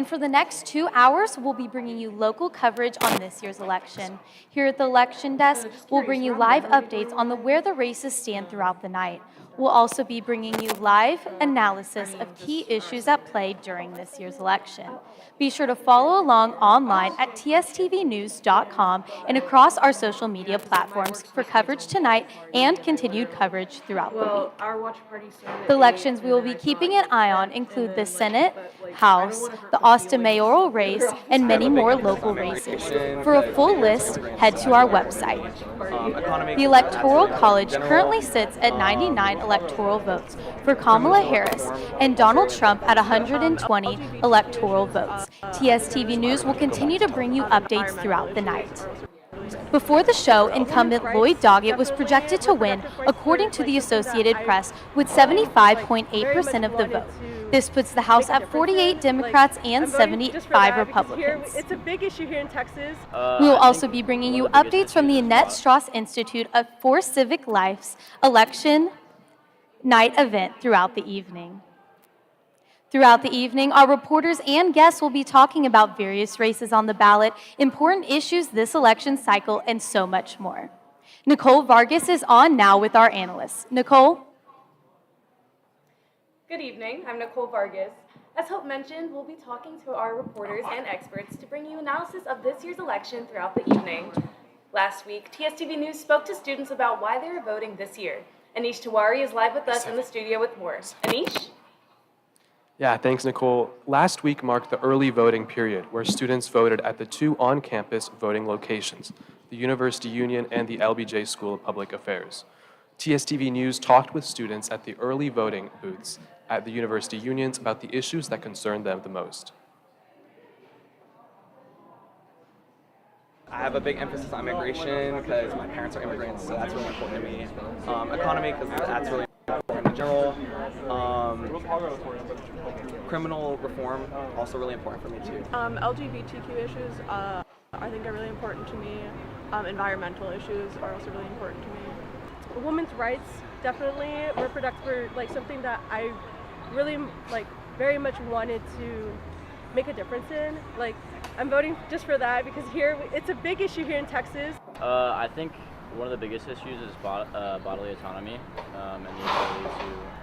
And for the next 2 hours, we'll be bringing you local coverage on this year's election. Here at the election desk, we'll bring you live updates on where the races stand throughout the night. We'll also be bringing you live analysis of key issues at play during this year's election. Be sure to follow along online at tstvnews.com and across our social media platforms for coverage tonight and continued coverage throughout the week. The elections we will be keeping an eye on include the Senate, House, the Austin mayoral race, and many more local races. For a full list, head to our website. The Electoral College currently sits at 99 electoral votes for Kamala Harris and Donald Trump at 120 electoral votes. TSTV News will continue to bring you updates throughout the night. Before the show, incumbent Lloyd Doggett was projected to win, according to the Associated Press, with 75.8% of the vote. This puts the House at 48 Democrats and 75 Republicans. It's a big issue here in Texas. We will also be bringing you updates from the Annette Strauss Institute for Civic Life's election night event throughout the evening. Throughout the evening, our reporters and guests will be talking about various races on the ballot, important issues this election cycle, and so much more. Nicole Vargas is on now with our analysts. Nicole? Good evening, I'm Nicole Vargas. As Hope mentioned, we'll be talking to our reporters and experts to bring you analysis of this year's election throughout the evening. Last week, TSTV News spoke to students about why they are voting this year. Anish Tiwari is live with us in the studio with more. Anish? Yeah, thanks, Nicole. Last week marked the early voting period, where students voted at the two on-campus voting locations, the University Union and the LBJ School of Public Affairs. TSTV News talked with students at the early voting booths at the University Unions about the issues that concern them the most. I have a big emphasis on immigration because my parents are immigrants, so that's really important to me. Economy, because that's really important in general. Criminal reform, also really important for me too. LGBTQ issues, I think are really important to me. Environmental issues are also really important to me. Women's rights, definitely. Reproductive were like something that I really very much wanted to make a difference in. I'm voting just for that because here it's a big issue here in Texas. I think one of the biggest issues is bodily autonomy and the ability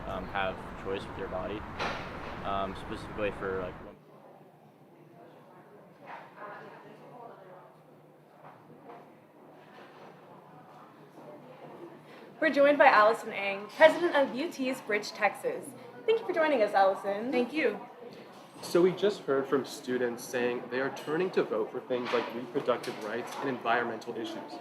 to have choice with your body, specifically for women. We're joined by Allison Ang, president of UT's Bridge, Texas. Thank you for joining us, Allison. Thank you. So we just heard from students saying they are turning to vote for things like reproductive rights and environmental issues.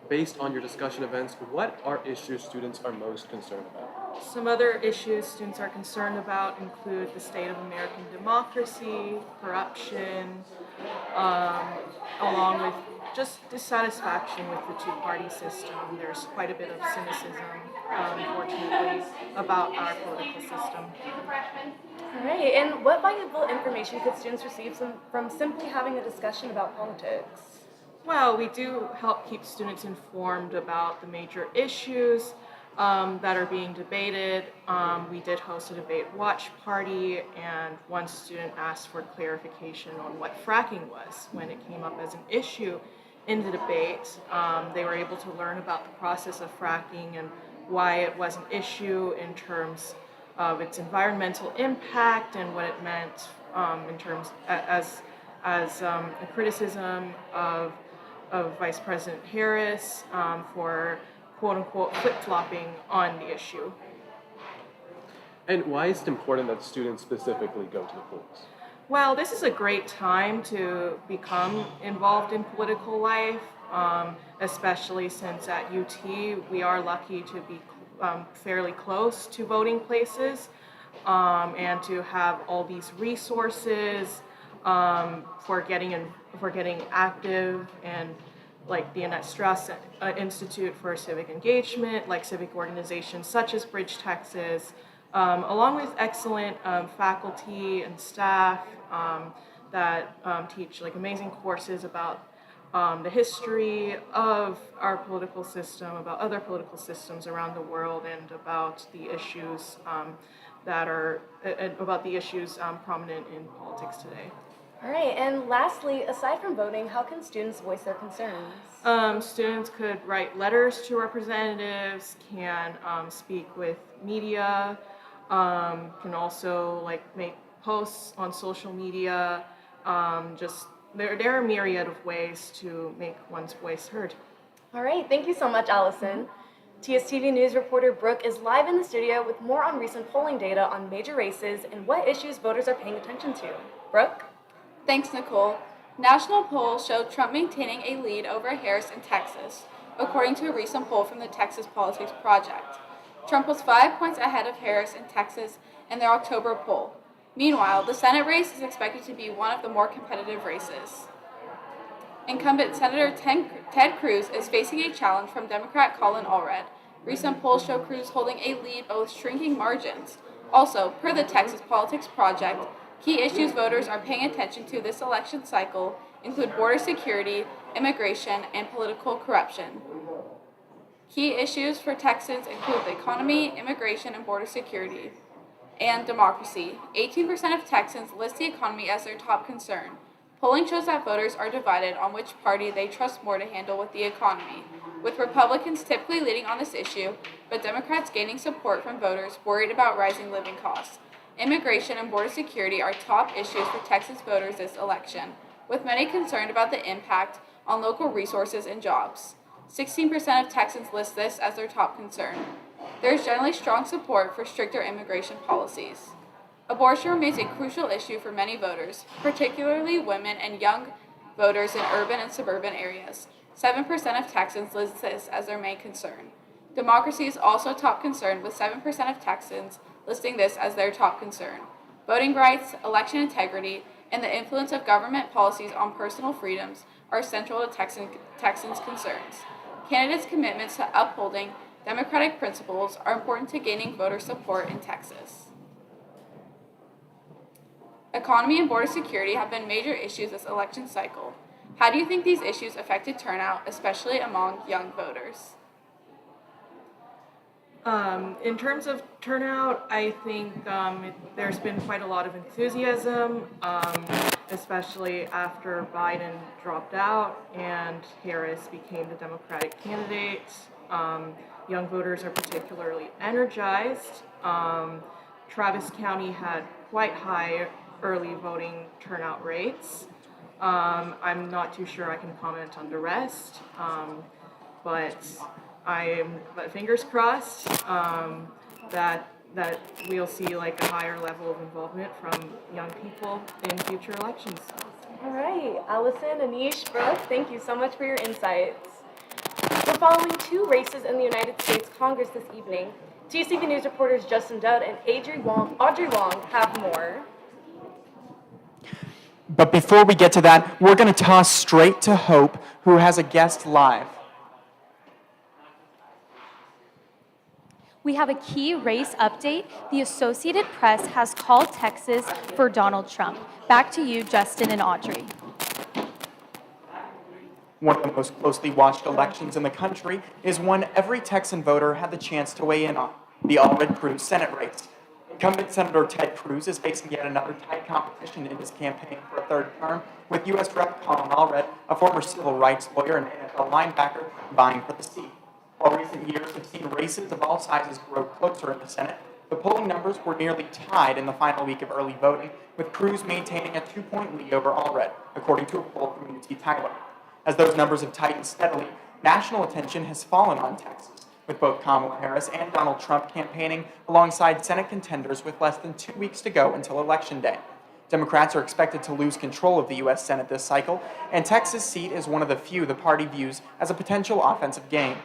Based on your discussion events, what are issues students are most concerned about? Some other issues students are concerned about include the state of American democracy, corruption, along with just dissatisfaction with the two-party system. There's quite a bit of cynicism, unfortunately, about our political system. All right, and what valuable information could students receive from simply having a discussion about politics? Well, we do help keep students informed about the major issues that are being debated. We did host a debate watch party, and one student asked for clarification on what fracking was when it came up as an issue in the debate. They were able to learn about the process of fracking and why it was an issue in terms of its environmental impact and what it meant in terms as a criticism of Vice President Harris for quote-unquote flip-flopping on the issue. And why is it important that students specifically go to the polls? Well, this is a great time to become involved in political life, especially since at UT we are lucky to be fairly close to voting places and to have all these resources for getting active, and like the Annette Strauss Institute for Civic Engagement, like civic organizations such as Bridge, Texas, along with excellent faculty and staff that teach amazing courses about the history of our political system, about other political systems around the world, and about the issues prominent in politics today. All right, and lastly, aside from voting, how can students voice their concerns? Students could write letters to representatives, can speak with media, can also like make posts on social media. Just there are a myriad of ways to make one's voice heard. All right, thank you so much, Allison. TSTV News reporter Brooke is live in the studio with more on recent polling data on major races and what issues voters are paying attention to. Brooke? Thanks, Nicole. National polls show Trump maintaining a lead over Harris in Texas, according to a recent poll from the Texas Politics Project. Trump was 5 points ahead of Harris in Texas in their October poll. Meanwhile, the Senate race is expected to be one of the more competitive races. Incumbent Senator Ted Cruz is facing a challenge from Democrat Colin Allred. Recent polls show Cruz holding a lead but with shrinking margins. Also, per the Texas Politics Project, key issues voters are paying attention to this election cycle include border security, immigration, and political corruption. Key issues for Texans include the economy, immigration, and border security, and democracy. 18% of Texans list the economy as their top concern. Polling shows that voters are divided on which party they trust more to handle with the economy, with Republicans typically leading on this issue, but Democrats gaining support from voters worried about rising living costs. Immigration and border security are top issues for Texas voters this election, with many concerned about the impact on local resources and jobs. 16% of Texans list this as their top concern. There is generally strong support for stricter immigration policies. Abortion remains a crucial issue for many voters, particularly women and young voters in urban and suburban areas. 7% of Texans list this as their main concern. Democracy is also a top concern, with 7% of Texans listing this as their top concern. Voting rights, election integrity, and the influence of government policies on personal freedoms are central to Texans' concerns. Candidates' commitments to upholding democratic principles are important to gaining voter support in Texas. Economy and border security have been major issues this election cycle. How do you think these issues affected turnout, especially among young voters? In terms of turnout, I think there's been quite a lot of enthusiasm, especially after Biden dropped out and Harris became the Democratic candidate. Young voters are particularly energized. Travis County had quite high early voting turnout rates. I'm not too sure I can comment on the rest, but fingers crossed that we'll see like a higher level of involvement from young people in future elections. All right, Allison, Anish, Brooke, thank you so much for your insights. We're following two races in the United States Congress this evening. TSTV News reporters Justin Dudd and Audrey Wong have more. But before we get to that, we're going to toss straight to Hope, who has a guest live. We have a key race update. The Associated Press has called Texas for Donald Trump. Back to you, Justin and Audrey. One of the most closely watched elections in the country is one every Texan voter had the chance to weigh in on, the Allred-Cruz Senate race. Incumbent Senator Ted Cruz is facing yet another tight competition in his campaign for a third term, with U.S. Rep. Colin Allred, a former civil rights lawyer and NFL linebacker, vying for the seat. While recent years have seen races of all sizes grow closer in the Senate, the polling numbers were nearly tied in the final week of early voting, with Cruz maintaining a 2-point lead over Allred, according to a poll from UT Tyler. As those numbers have tightened steadily, national attention has fallen on Texas, with both Kamala Harris and Donald Trump campaigning alongside Senate contenders with less than 2 weeks to go until Election Day. Democrats are expected to lose control of the U.S. Senate this cycle, and Texas' seat is one of the few the party views as a potential offensive gain.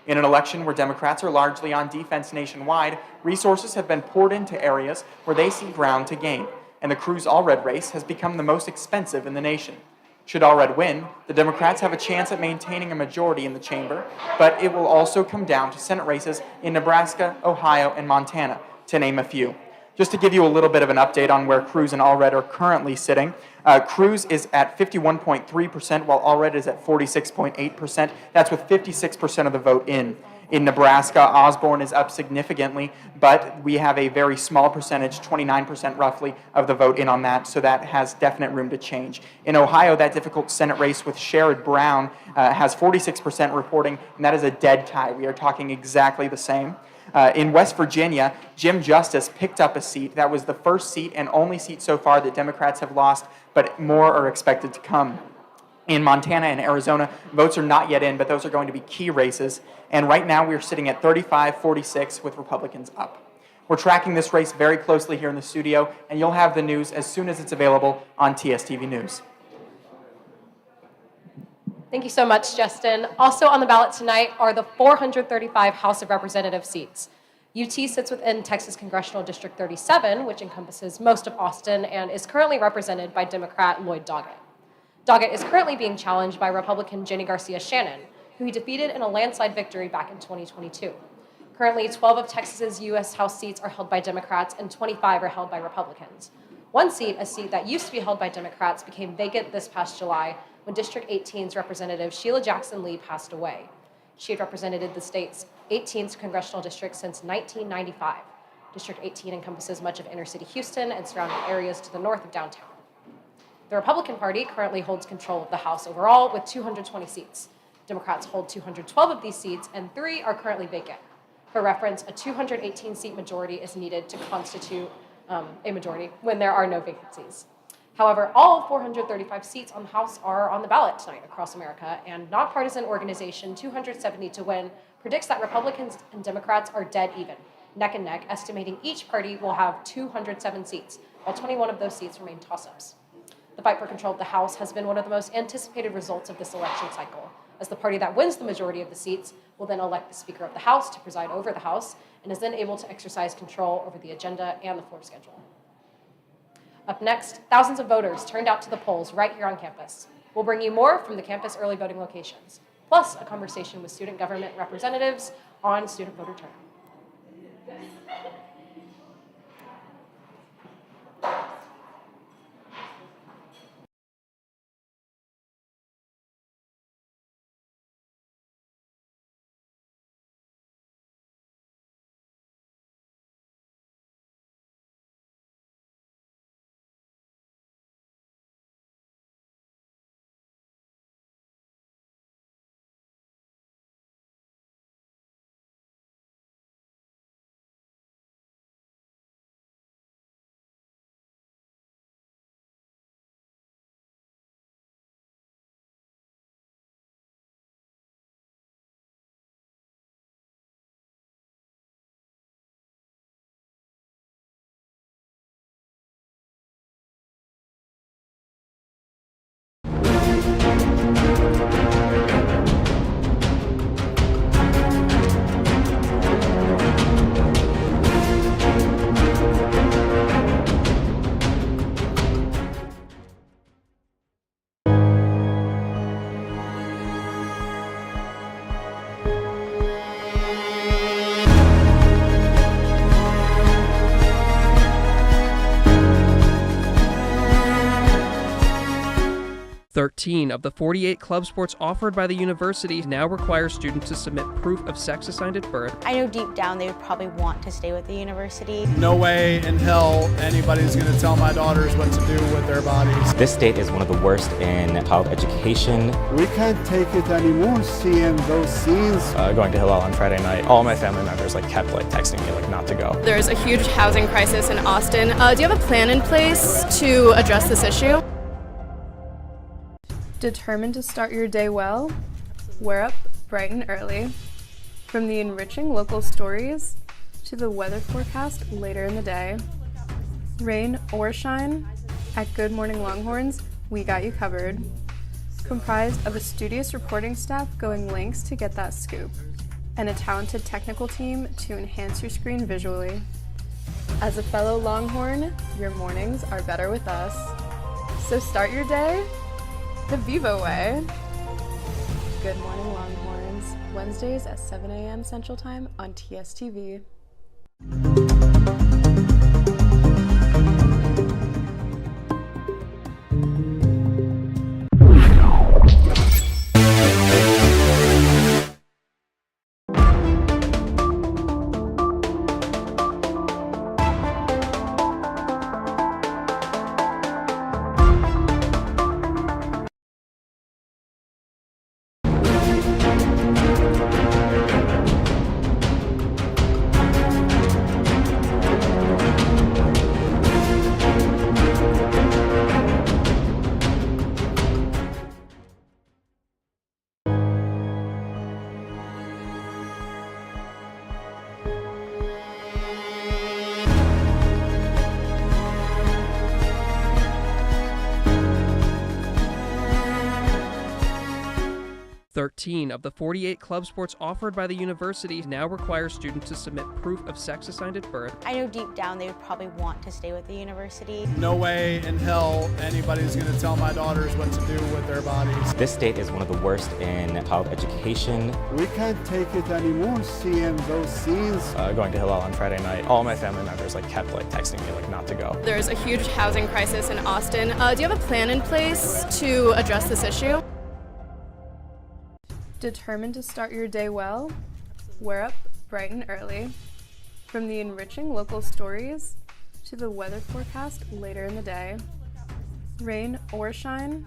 In an election where Democrats are largely on defense nationwide, resources have been poured into areas where they see ground to gain, and the Cruz-Allred race has become the most expensive in the nation. Should Allred win, the Democrats have a chance at maintaining a majority in the chamber, but it will also come down to Senate races in Nebraska, Ohio, and Montana, to name a few. Just to give you a little bit of an update on where Cruz and Allred are currently sitting, Cruz is at 51.3%, while Allred is at 46.8%. That's with 56% of the vote in. In Nebraska, Osborne is up significantly, but we have a very small percentage, 29% roughly, of the vote in on that, so that has definite room to change. In Ohio, that difficult Senate race with Sherrod Brown has 46% reporting, and that is a dead tie. We are talking exactly the same. In West Virginia, Jim Justice picked up a seat. That was the first seat and only seat so far that Democrats have lost, but more are expected to come. In Montana and Arizona, votes are not yet in, but those are going to be key races. And right now, we're sitting at 35-46 with Republicans up. We're tracking this race very closely here in the studio, and you'll have the news as soon as it's available on TSTV News. Thank you so much, Justin. Also on the ballot tonight are the 435 House of Representatives seats. UT sits within Texas Congressional District 37, which encompasses most of Austin and is currently represented by Democrat Lloyd Doggett. Doggett is currently being challenged by Republican Jenny Garcia Shannon, who he defeated in a landslide victory back in 2022. Currently, 12 of Texas's U.S. House seats are held by Democrats and 25 are held by Republicans. One seat, a seat that used to be held by Democrats, became vacant this past July when District 18's Representative Sheila Jackson Lee passed away. She had represented the state's 18th congressional district since 1995. District 18 encompasses much of inner-city Houston and surrounding areas to the north of downtown. The Republican Party currently holds control of the House overall with 220 seats. Democrats hold 212 of these seats, and 3 are currently vacant. For reference, a 218-seat majority is needed to constitute a majority when there are no vacancies. However, all 435 seats on the House are on the ballot tonight across America, and nonpartisan organization 270 to Win predicts that Republicans and Democrats are dead even, neck and neck, estimating each party will have 207 seats, while 21 of those seats remain toss-ups. The fight for control of the House has been one of the most anticipated results of this election cycle, as the party that wins the majority of the seats will then elect the Speaker of the House to preside over the House, and is then able to exercise control over the agenda and the floor schedule. Up next, thousands of voters turned out to the polls right here on campus. We'll bring you more from the campus early voting locations, plus a conversation with student government representatives on student voter turnout. Thirteen of the 48 club sports offered by the university now require students to submit proof of sex assigned at birth. I know deep down they would probably want to stay with the university. No way in hell anybody's going to tell my daughters what to do with their bodies. This state is one of the worst in child education. We can't take it anymore seeing those scenes. Going to Hillel on Friday night, all my family members kept texting me not to go. There's a huge housing crisis in Austin. Do you have a plan in place to address this issue? Determined to start your day well? We're up bright and early. From the enriching local stories to the weather forecast later in the day. Rain or shine, at Good Morning Longhorns, we got you covered. Comprised of a studious reporting staff going lengths to get that scoop, and a talented technical team to enhance your screen visually. As a fellow Longhorn, your mornings are better with us. So start your day the Vivo way. Good Morning Longhorns, Wednesdays at 7 a.m. Central Time on TSTV. 13 of the 48 club sports offered by the university now require students to submit proof of sex assigned at birth. I know deep down they would probably want to stay with the university. No way in hell anybody's going to tell my daughters what to do with their bodies. This state is one of the worst in child education. We can't take it anymore seeing those scenes. Going to Hillel on Friday night, all my family members kept texting me not to go. There's a huge housing crisis in Austin. Do you have a plan in place to address this issue? Determined to start your day well? We're up bright and early. From the enriching local stories to the weather forecast later in the day. Rain or shine,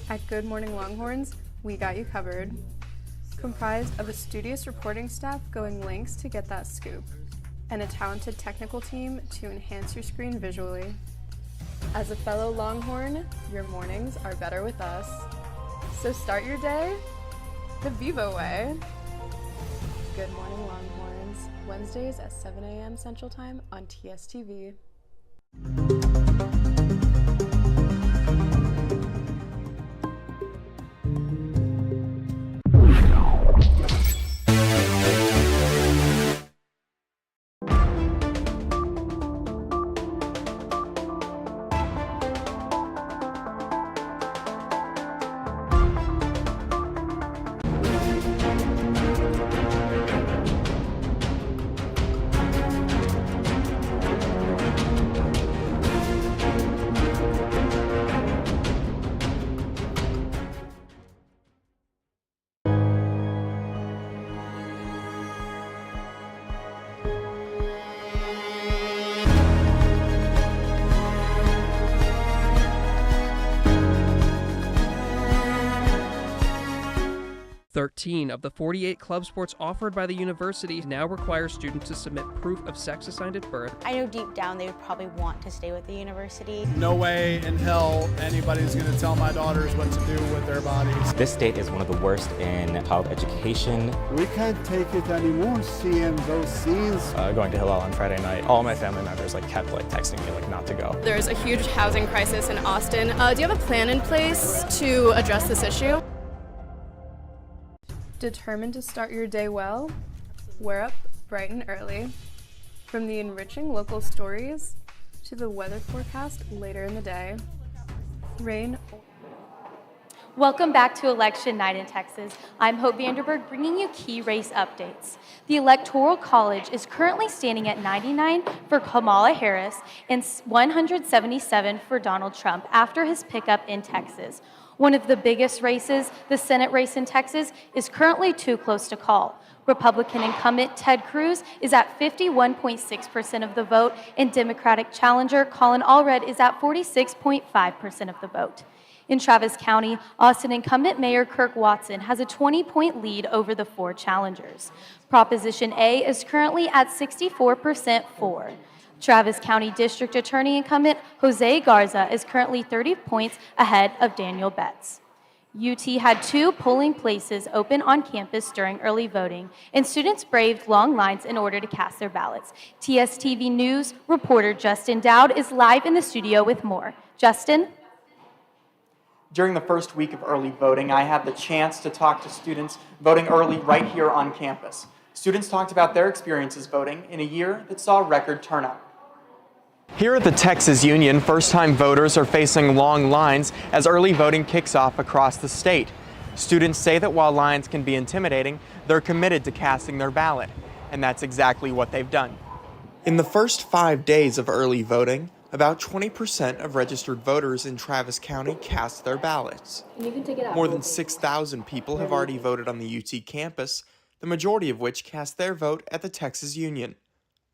at Good Morning Longhorns, we got you covered. Comprised of a studious reporting staff going lengths to get that scoop, and a talented technical team to enhance your screen visually. As a fellow Longhorn, your mornings are better with us. So start your day the Vivo way. Good Morning Longhorns, Wednesdays at 7 a.m. Central Time on TSTV. 13 of the 48 club sports offered by the university now require students to submit proof of sex assigned at birth. I know deep down they would probably want to stay with the university. No way in hell anybody's going to tell my daughters what to do with their bodies. This state is one of the worst in child education. We can't take it anymore seeing those scenes. Going to Hillel on Friday night, all my family members kept texting me not to go. There's a huge housing crisis in Austin. Do you have a plan in place to address this issue? Determined to start your day well? We're up bright and early. From the enriching local stories to the weather forecast later in the day. Rain. Welcome back to Election Night in Texas. I'm Hope Vanderberg bringing you key race updates. The Electoral College is currently standing at 99 for Kamala Harris and 177 for Donald Trump after his pickup in Texas. One of the biggest races, the Senate race in Texas, is currently too close to call. Republican incumbent Ted Cruz is at 51.6% of the vote, and Democratic challenger Colin Allred is at 46.5% of the vote. In Travis County, Austin incumbent Mayor Kirk Watson has a 20-point lead over the four challengers. Proposition A is currently at 64% for. Travis County District Attorney incumbent Jose Garza is currently 30 points ahead of Daniel Betts. UT had 2 polling places open on campus during early voting, and students braved long lines in order to cast their ballots. TSTV News reporter Justin Dowd is live in the studio with more. Justin? During the first week of early voting, I had the chance to talk to students voting early right here on campus. Students talked about their experiences voting in a year that saw record turnout. Here at the Texas Union, first-time voters are facing long lines as early voting kicks off across the state. Students say that while lines can be intimidating, they're committed to casting their ballot, and that's exactly what they've done. In the first 5 days of early voting, about 20% of registered voters in Travis County cast their ballots. More than 6,000 people have already voted on the UT campus, the majority of which cast their vote at the Texas Union.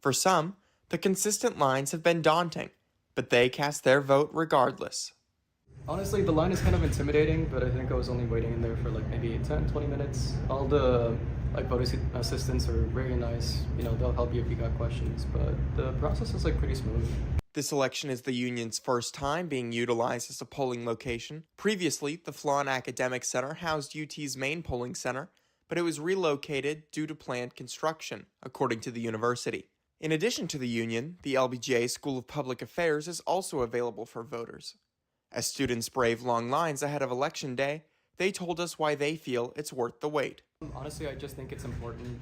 For some, the consistent lines have been daunting, but they cast their vote regardless. Honestly, the line is kind of intimidating, but I think I was only waiting in there for maybe 10, 20 minutes. All the voting assistants are very nice. They'll help you if you got questions, but the process is pretty smooth. This election is the Union's first time being utilized as a polling location. Previously, the Flawn Academic Center housed UT's main polling center, but it was relocated due to planned construction, according to the university. In addition to the Union, the LBJ School of Public Affairs is also available for voters. As students brave long lines ahead of Election Day, They told us why they feel it's worth the wait. Honestly, I just think it's important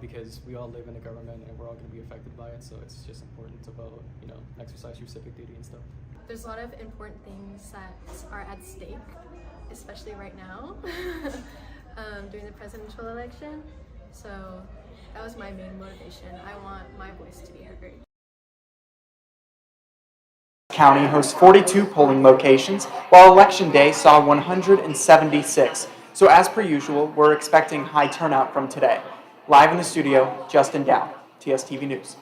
because we all live in a government and we're all going to be affected by it, so it's just important to vote, exercise your civic duty and stuff. There's a lot of important things that are at stake, especially right now, during the presidential election. So that was my main motivation. I want my voice to be heard. County hosts 42 polling locations, while Election Day saw 176. So as per usual, we're expecting high turnout from today. Live in the studio, Justin Dow, TSTV News.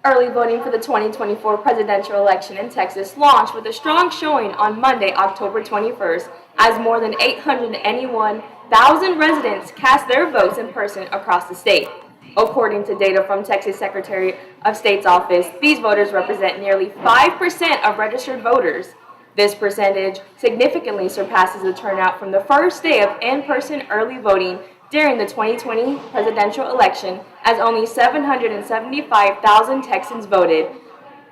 Early voting for the 2024 presidential election in Texas launched with a strong showing on Monday, October 21st, as more than 881,000 residents cast their votes in person across the state. According to data from Texas Secretary of State's office, these voters represent nearly 5% of registered voters. This percentage significantly surpasses the turnout from the first day of in-person early voting during the 2020 presidential election, as only 775,000 Texans voted,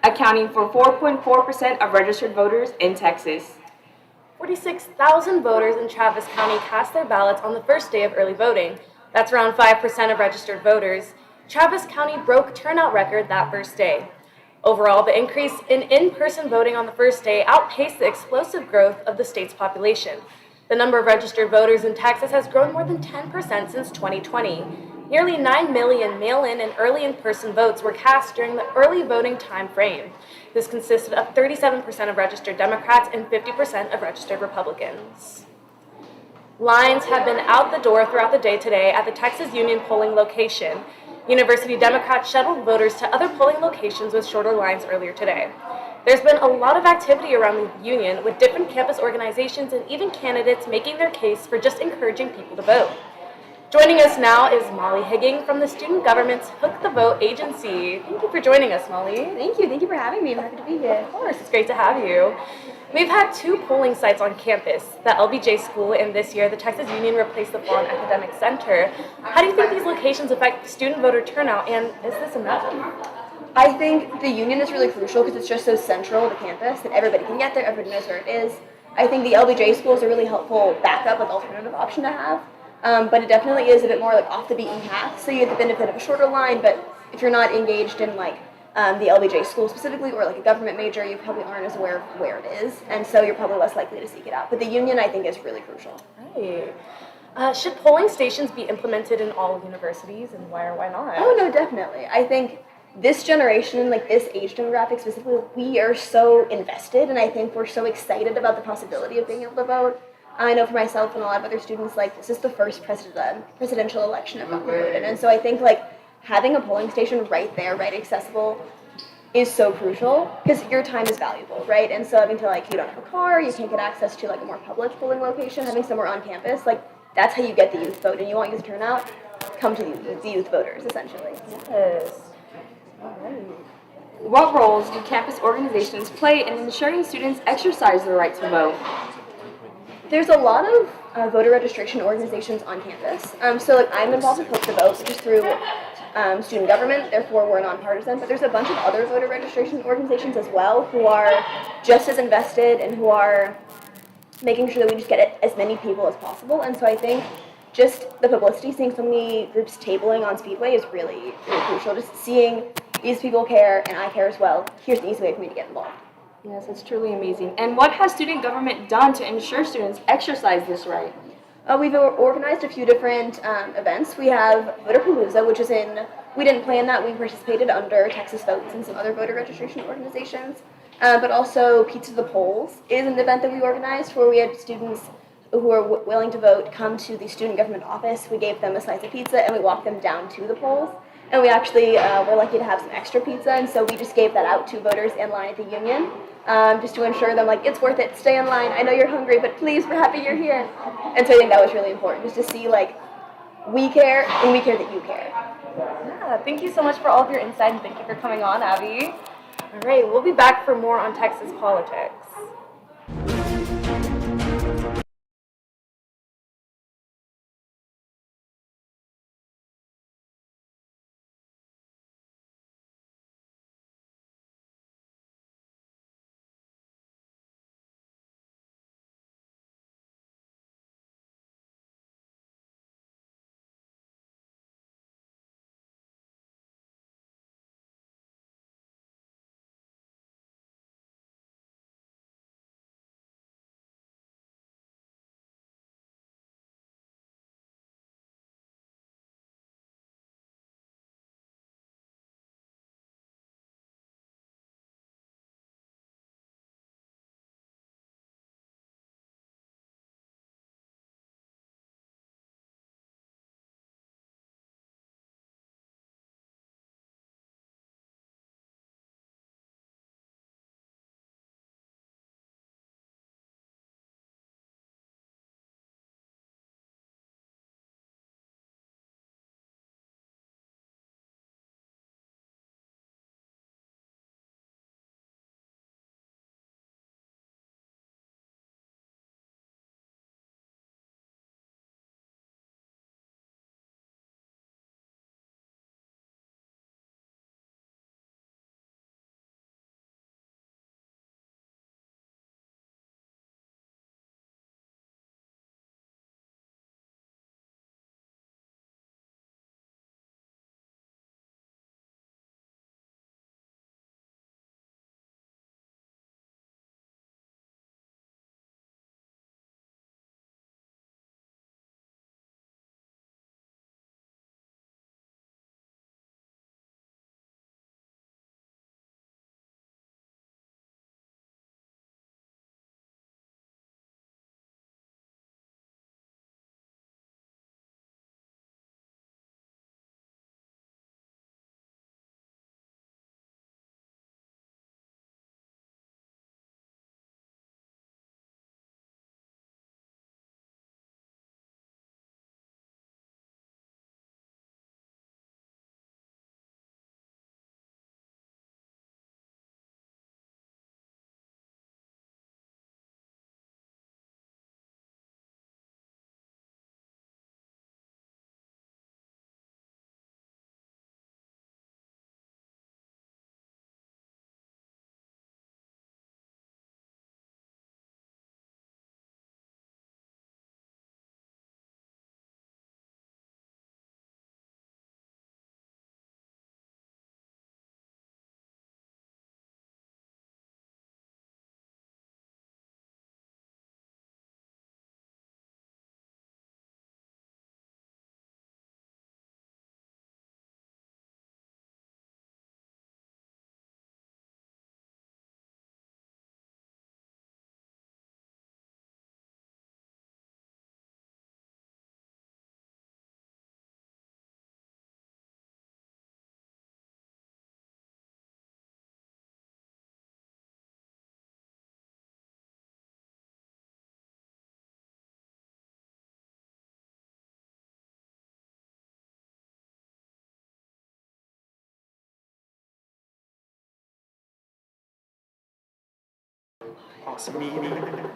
accounting for 4.4% of registered voters in Texas. 46,000 voters in Travis County cast their ballots on the first day of early voting. That's around 5% of registered voters. Travis County broke turnout record that first day. Overall, the increase in in-person voting on the first day outpaced the explosive growth of the state's population. The number of registered voters in Texas has grown more than 10% since 2020. Nearly 9 million mail-in and early in-person votes were cast during the early voting time frame. This consisted of 37% of registered Democrats and 50% of registered Republicans. Lines have been out the door throughout the day today at the Texas Union polling location. University Democrats shuttled voters to other polling locations with shorter lines earlier today. There's been a lot of activity around the Union, with different campus organizations and even candidates making their case for just encouraging people to vote. Joining us now is Molly Higging from the Student Government's Hook the Vote agency. Thank you for joining us, Molly. Thank you for having me. I'm happy to be here. Of course, it's great to have you. We've had 2 polling sites on campus, the LBJ School, and this year the Texas Union replaced the Vaughn Academic Center. How do you think these locations affect student voter turnout, and is this enough? I think the Union is really crucial because it's just so central to campus that everybody can get there, everybody knows where it is. I think the LBJ School is a really helpful backup, alternative option to have, but it definitely is a bit more off the beaten path, so you get the benefit of a shorter line, but if you're not engaged in the LBJ School specifically, or a government major, you probably aren't as aware of where it is, and so you're probably less likely to seek it out. But the Union, I think, is really crucial. Right. Should polling stations be implemented in all universities, and why or why not? Oh, no, definitely. I think this generation, this age demographic specifically, we are so invested, and I think we're so excited about the possibility of being able to vote. I know for myself and a lot of other students, this is the first presidential election I've gotten voted in, and so I think, having a polling station right there, right accessible, is so crucial because your time is valuable, right? And so having to you don't have a car, you can't get access to a more public polling location, having somewhere on campus, that's how you get the youth vote. And you want youth turnout, come to the youth voters, essentially. Yes. All right. What roles do campus organizations play in ensuring students exercise their right to vote? There's a lot of voter registration organizations on campus. So I'm involved with Hook the Vote, which is through student government, therefore we're nonpartisan, but there's a bunch of other voter registration organizations as well who are just as invested and who are making sure that we just get as many people as possible. And so I think just the publicity, seeing so many groups tabling on Speedway is really, really crucial. Just seeing these people care and I care as well, here's an easy way for me to get involved. Yes, it's truly amazing. And what has student government done to ensure students exercise this right? We've organized a few different events. We have Voterpalooza, which is we didn't plan that, we participated under Texas Votes and some other voter registration organizations. But also Pizza to the Polls is an event that we organized where we had students who are willing to vote come to the student government office. We gave them a slice of pizza and we walked them down to the polls. And we actually were lucky to have some extra pizza, and so we just gave that out to voters in line at the Union, just to ensure them, it's worth it, stay in line, I know you're hungry, but please, we're happy you're here. And so I think that was really important, just to see, we care, and we care that you care. Yeah, thank you so much for all of your insight, and thank you for coming on, Abby. All right, we'll be back for more on Texas politics. Awesome meeting.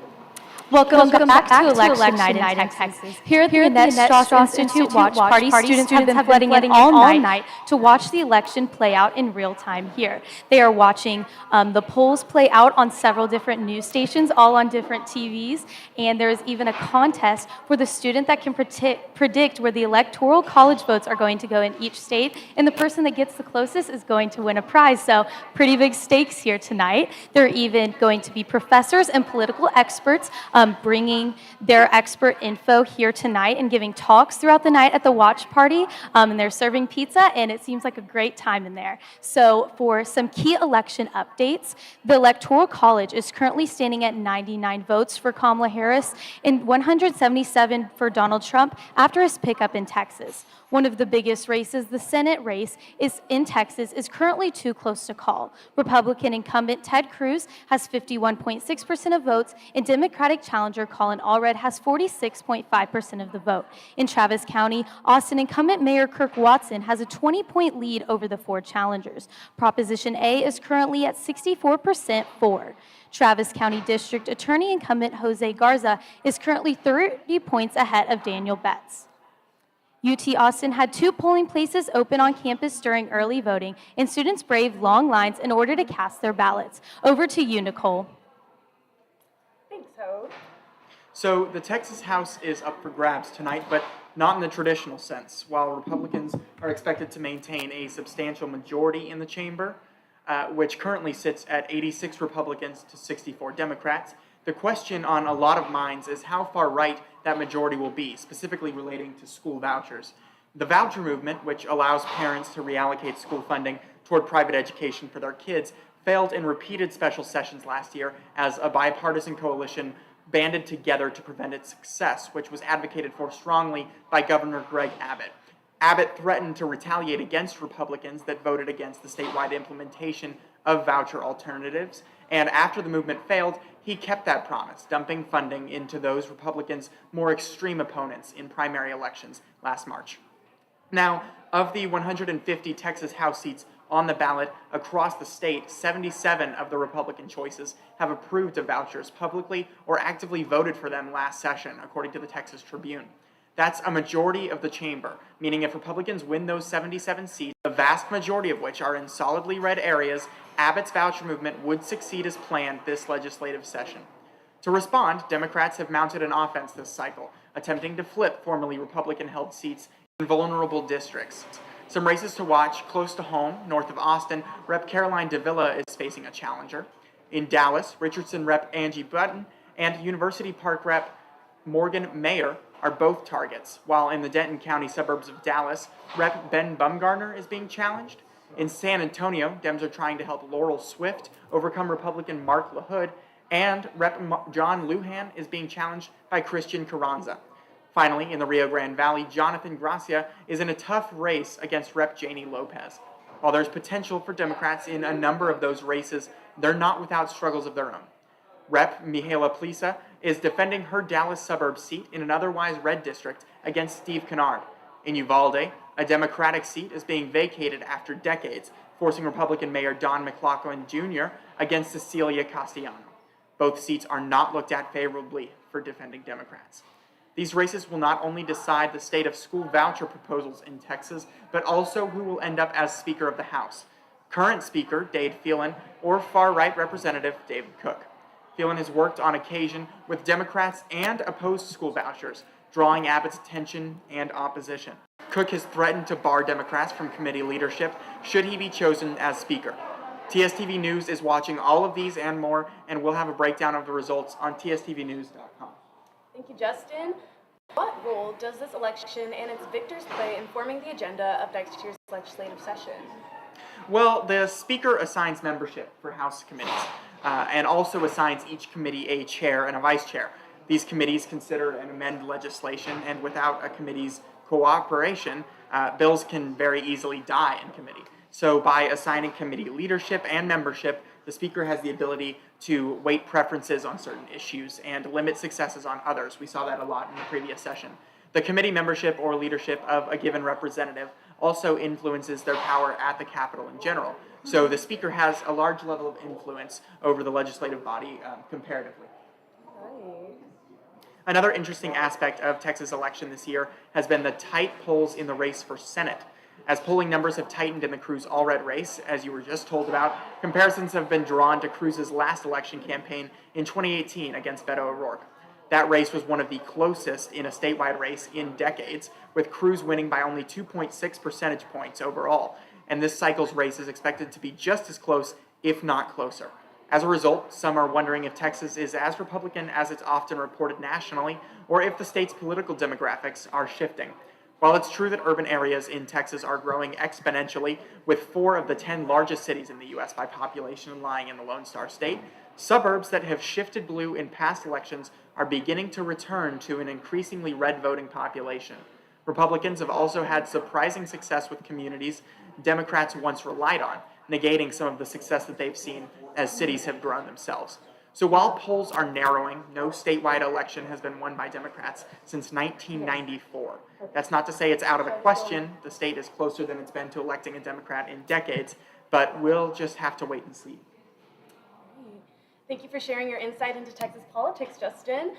Welcome back to Election Night in Texas. Here at the Annette Strauss Institute Watch Party, students have been flooding in all night to watch the election play out in real time here. They are watching the polls play out on several different news stations, all on different TVs, and there is even a contest for the student that can predict where the electoral college votes are going to go in each state, and the person that gets the closest is going to win a prize. So pretty big stakes here tonight. There are even going to be professors and political experts bringing their expert info here tonight and giving talks throughout the night at the watch party. And they're serving pizza, and it seems like a great time in there. So for some key election updates, the Electoral College is currently standing at 99 votes for Kamala Harris and 177 for Donald Trump after his pickup in Texas. One of the biggest races, the Senate race, is in Texas, is currently too close to call. Republican incumbent Ted Cruz has 51.6% of votes, and Democratic challenger Colin Allred has 46.5% of the vote. In Travis County, Austin incumbent Mayor Kirk Watson has a 20-point lead over the four challengers. Proposition A is currently at 64% for. Travis County District Attorney incumbent Jose Garza is currently 30 points ahead of Daniel Betts. UT Austin had 2 polling places open on campus during early voting, and students braved long lines in order to cast their ballots. Over to you, Nicole. Thanks, Hope. So the Texas House is up for grabs tonight, but not in the traditional sense. While Republicans are expected to maintain a substantial majority in the chamber, which currently sits at 86 Republicans to 64 Democrats, the question on a lot of minds is how far right that majority will be, specifically relating to school vouchers. The voucher movement, which allows parents to reallocate school funding toward private education for their kids, failed in repeated special sessions last year as a bipartisan coalition banded together to prevent its success, which was advocated for strongly by Governor Greg Abbott. Abbott threatened to retaliate against Republicans that voted against the statewide implementation of voucher alternatives, and after the movement failed, he kept that promise, dumping funding into those Republicans' more extreme opponents in primary elections last March. Now, of the 150 Texas House seats on the ballot across the state, 77 of the Republican choices have approved of vouchers publicly or actively voted for them last session, according to the Texas Tribune. That's a majority of the chamber, meaning if Republicans win those 77 seats, the vast majority of which are in solidly red areas, Abbott's voucher movement would succeed as planned this legislative session. To respond, Democrats have mounted an offense this cycle, attempting to flip formerly Republican-held seats in vulnerable districts. Some races to watch close to home, north of Austin, Rep. Caroline Davila is facing a challenger. In Dallas, Richardson Rep. Angie Button and University Park Rep. Morgan Mayer are both targets, while in the Denton County suburbs of Dallas, Rep. Ben Bumgarner is being challenged. In San Antonio, Dems are trying to help Laurel Swift overcome Republican Mark LaHood, and Rep. John Lujan is being challenged by Christian Carranza. Finally, in the Rio Grande Valley, Jonathan Gracia is in a tough race against Rep. Janie Lopez. While there's potential for Democrats in a number of those races, they're not without struggles of their own. Rep. Mihaela Plisa is defending her Dallas suburb seat in an otherwise red district against Steve Kennard. In Uvalde, a Democratic seat is being vacated after decades, forcing Republican Mayor Don McLaughlin Jr. against Cecilia Castellano. Both seats are not looked at favorably for defending Democrats. These races will not only decide the state of school voucher proposals in Texas, but also who will end up as Speaker of the House. Current Speaker Dade Phelan or far-right Representative David Cook. Phelan has worked on occasion with Democrats and opposed school vouchers, drawing Abbott's attention and opposition. Cook has threatened to bar Democrats from committee leadership should he be chosen as Speaker. TSTV News is watching all of these and more, and we'll have a breakdown of the results on tstvnews.com. Thank you, Justin. What role does this election and its victors play in forming the agenda of next year's legislative session? Well, the Speaker assigns membership for House committees and also assigns each committee a chair and a vice chair. These committees consider and amend legislation, and without a committee's cooperation, bills can very easily die in committee. So by assigning committee leadership and membership, the Speaker has the ability to weight preferences on certain issues and limit successes on others. We saw that a lot in the previous session. The committee membership or leadership of a given representative also influences their power at the Capitol in general. So the Speaker has a large level of influence over the legislative body comparatively. Another interesting aspect of Texas' election this year has been the tight polls in the race for Senate. As polling numbers have tightened in the Cruz all-red race, as you were just told about, comparisons have been drawn to Cruz's last election campaign in 2018 against Beto O'Rourke. That race was one of the closest in a statewide race in decades, with Cruz winning by only 2.6 percentage points overall, and this cycle's race is expected to be just as close, if not closer. As a result, some are wondering if Texas is as Republican as it's often reported nationally, or if the state's political demographics are shifting. While it's true that urban areas in Texas are growing exponentially, with 4 of the 10 largest cities in the U.S. by population lying in the Lone Star State, suburbs that have shifted blue in past elections are beginning to return to an increasingly red voting population. Republicans have also had surprising success with communities Democrats once relied on, negating some of the success that they've seen as cities have grown themselves. So while polls are narrowing, no statewide election has been won by Democrats since 1994. That's not to say it's out of the question. The state is closer than it's been to electing a Democrat in decades, but we'll just have to wait and see. Thank you for sharing your insight into Texas politics, Justin.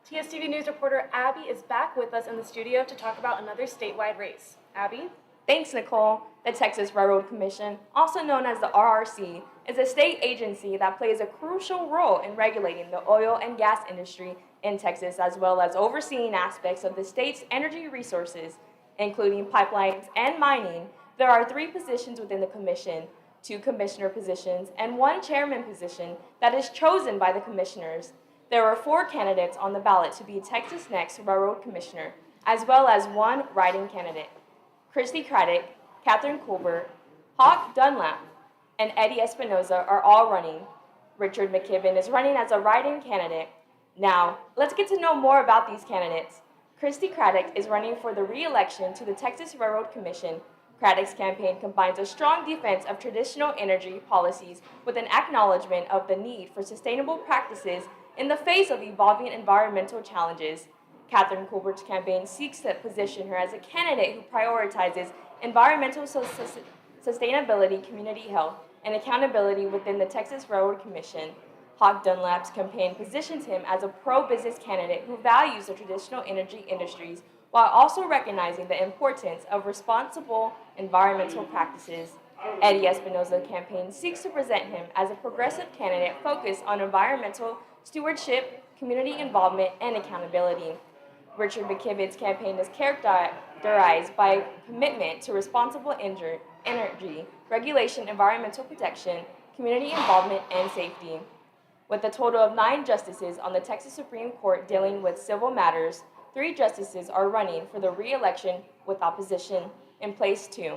TSTV News reporter Abby is back with us in the studio to talk about another statewide race. Abby? Thanks, Nicole. The Texas Railroad Commission, also known as the RRC, is a state agency that plays a crucial role in regulating the oil and gas industry in Texas, as well as overseeing aspects of the state's energy resources, including pipelines and mining. There are 3 positions within the commission, 2 commissioner positions, and 1 chairman position that is chosen by the commissioners. There are 4 candidates on the ballot to be Texas' next railroad commissioner, as well as 1 write-in candidate. Christy Craddock, Catherine Colbert, Hawk Dunlap, and Eddie Espinoza are all running. Richard McKibben is running as a write-in candidate. Now, let's get to know more about these candidates. Christy Craddock is running for the re-election to the Texas Railroad Commission. Craddock's campaign combines a strong defense of traditional energy policies with an acknowledgement of the need for sustainable practices in the face of evolving environmental challenges. Catherine Colbert's campaign seeks to position her as a candidate who prioritizes environmental sustainability, community health, and accountability within the Texas Railroad Commission. Hawk Dunlap's campaign positions him as a pro-business candidate who values the traditional energy industries while also recognizing the importance of responsible environmental practices. Eddie Espinoza's campaign seeks to present him as a progressive candidate focused on environmental stewardship, community involvement, and accountability. Richard McKibben's campaign is characterized by commitment to responsible energy, regulation, environmental protection, community involvement, and safety. With a total of 9 justices on the Texas Supreme Court dealing with civil matters, 3 justices are running for the re-election with opposition. In place 2,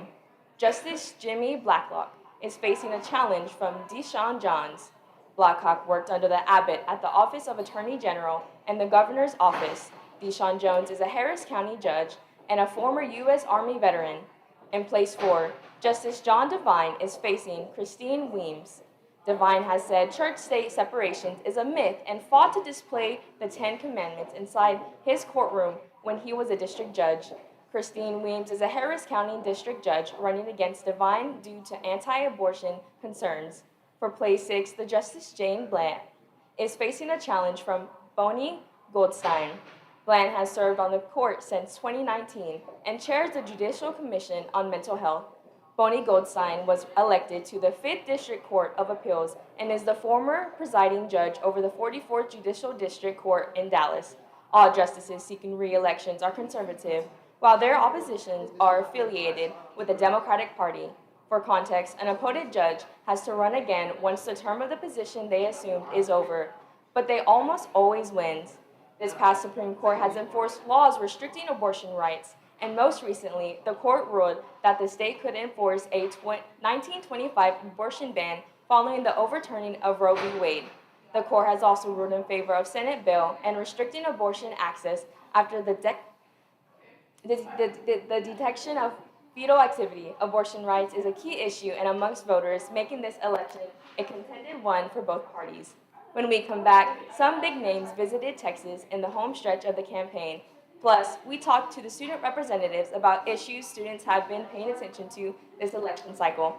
Justice Jimmy Blacklock is facing a challenge from Deshaun Johns. Blacklock worked under the Abbott at the Office of Attorney General and the Governor's Office. Deshaun Jones is a Harris County judge and a former U.S. Army veteran. In place 4, Justice John Devine is facing Christine Weems. Devine has said church-state separation is a myth and fought to display the 10 Commandments inside his courtroom when he was a district judge. Christine Weems is a Harris County district judge running against Devine due to anti-abortion concerns. For place 6, the Justice Jane Bland is facing a challenge from Bonnie Goldstein. Bland has served on the court since 2019 and chairs the Judicial Commission on Mental Health. Bonnie Goldstein was elected to the 5th District Court of Appeals and is the former presiding judge over the 44th Judicial District Court in Dallas. All justices seeking re-elections are conservative, while their oppositions are affiliated with the Democratic Party. For context, an appointed judge has to run again once the term of the position they assumed is over, but they almost always win. This past Supreme Court has enforced laws restricting abortion rights, and most recently, the court ruled that the state could enforce a 1925 abortion ban following the overturning of Roe v. Wade. The court has also ruled in favor of Senate bill and restricting abortion access after the detection of fetal activity. Abortion rights is a key issue and amongst voters, making this election a contended one for both parties. When we come back, some big names visited Texas in the home stretch of the campaign. Plus, we talked to the student representatives about issues students have been paying attention to this election cycle.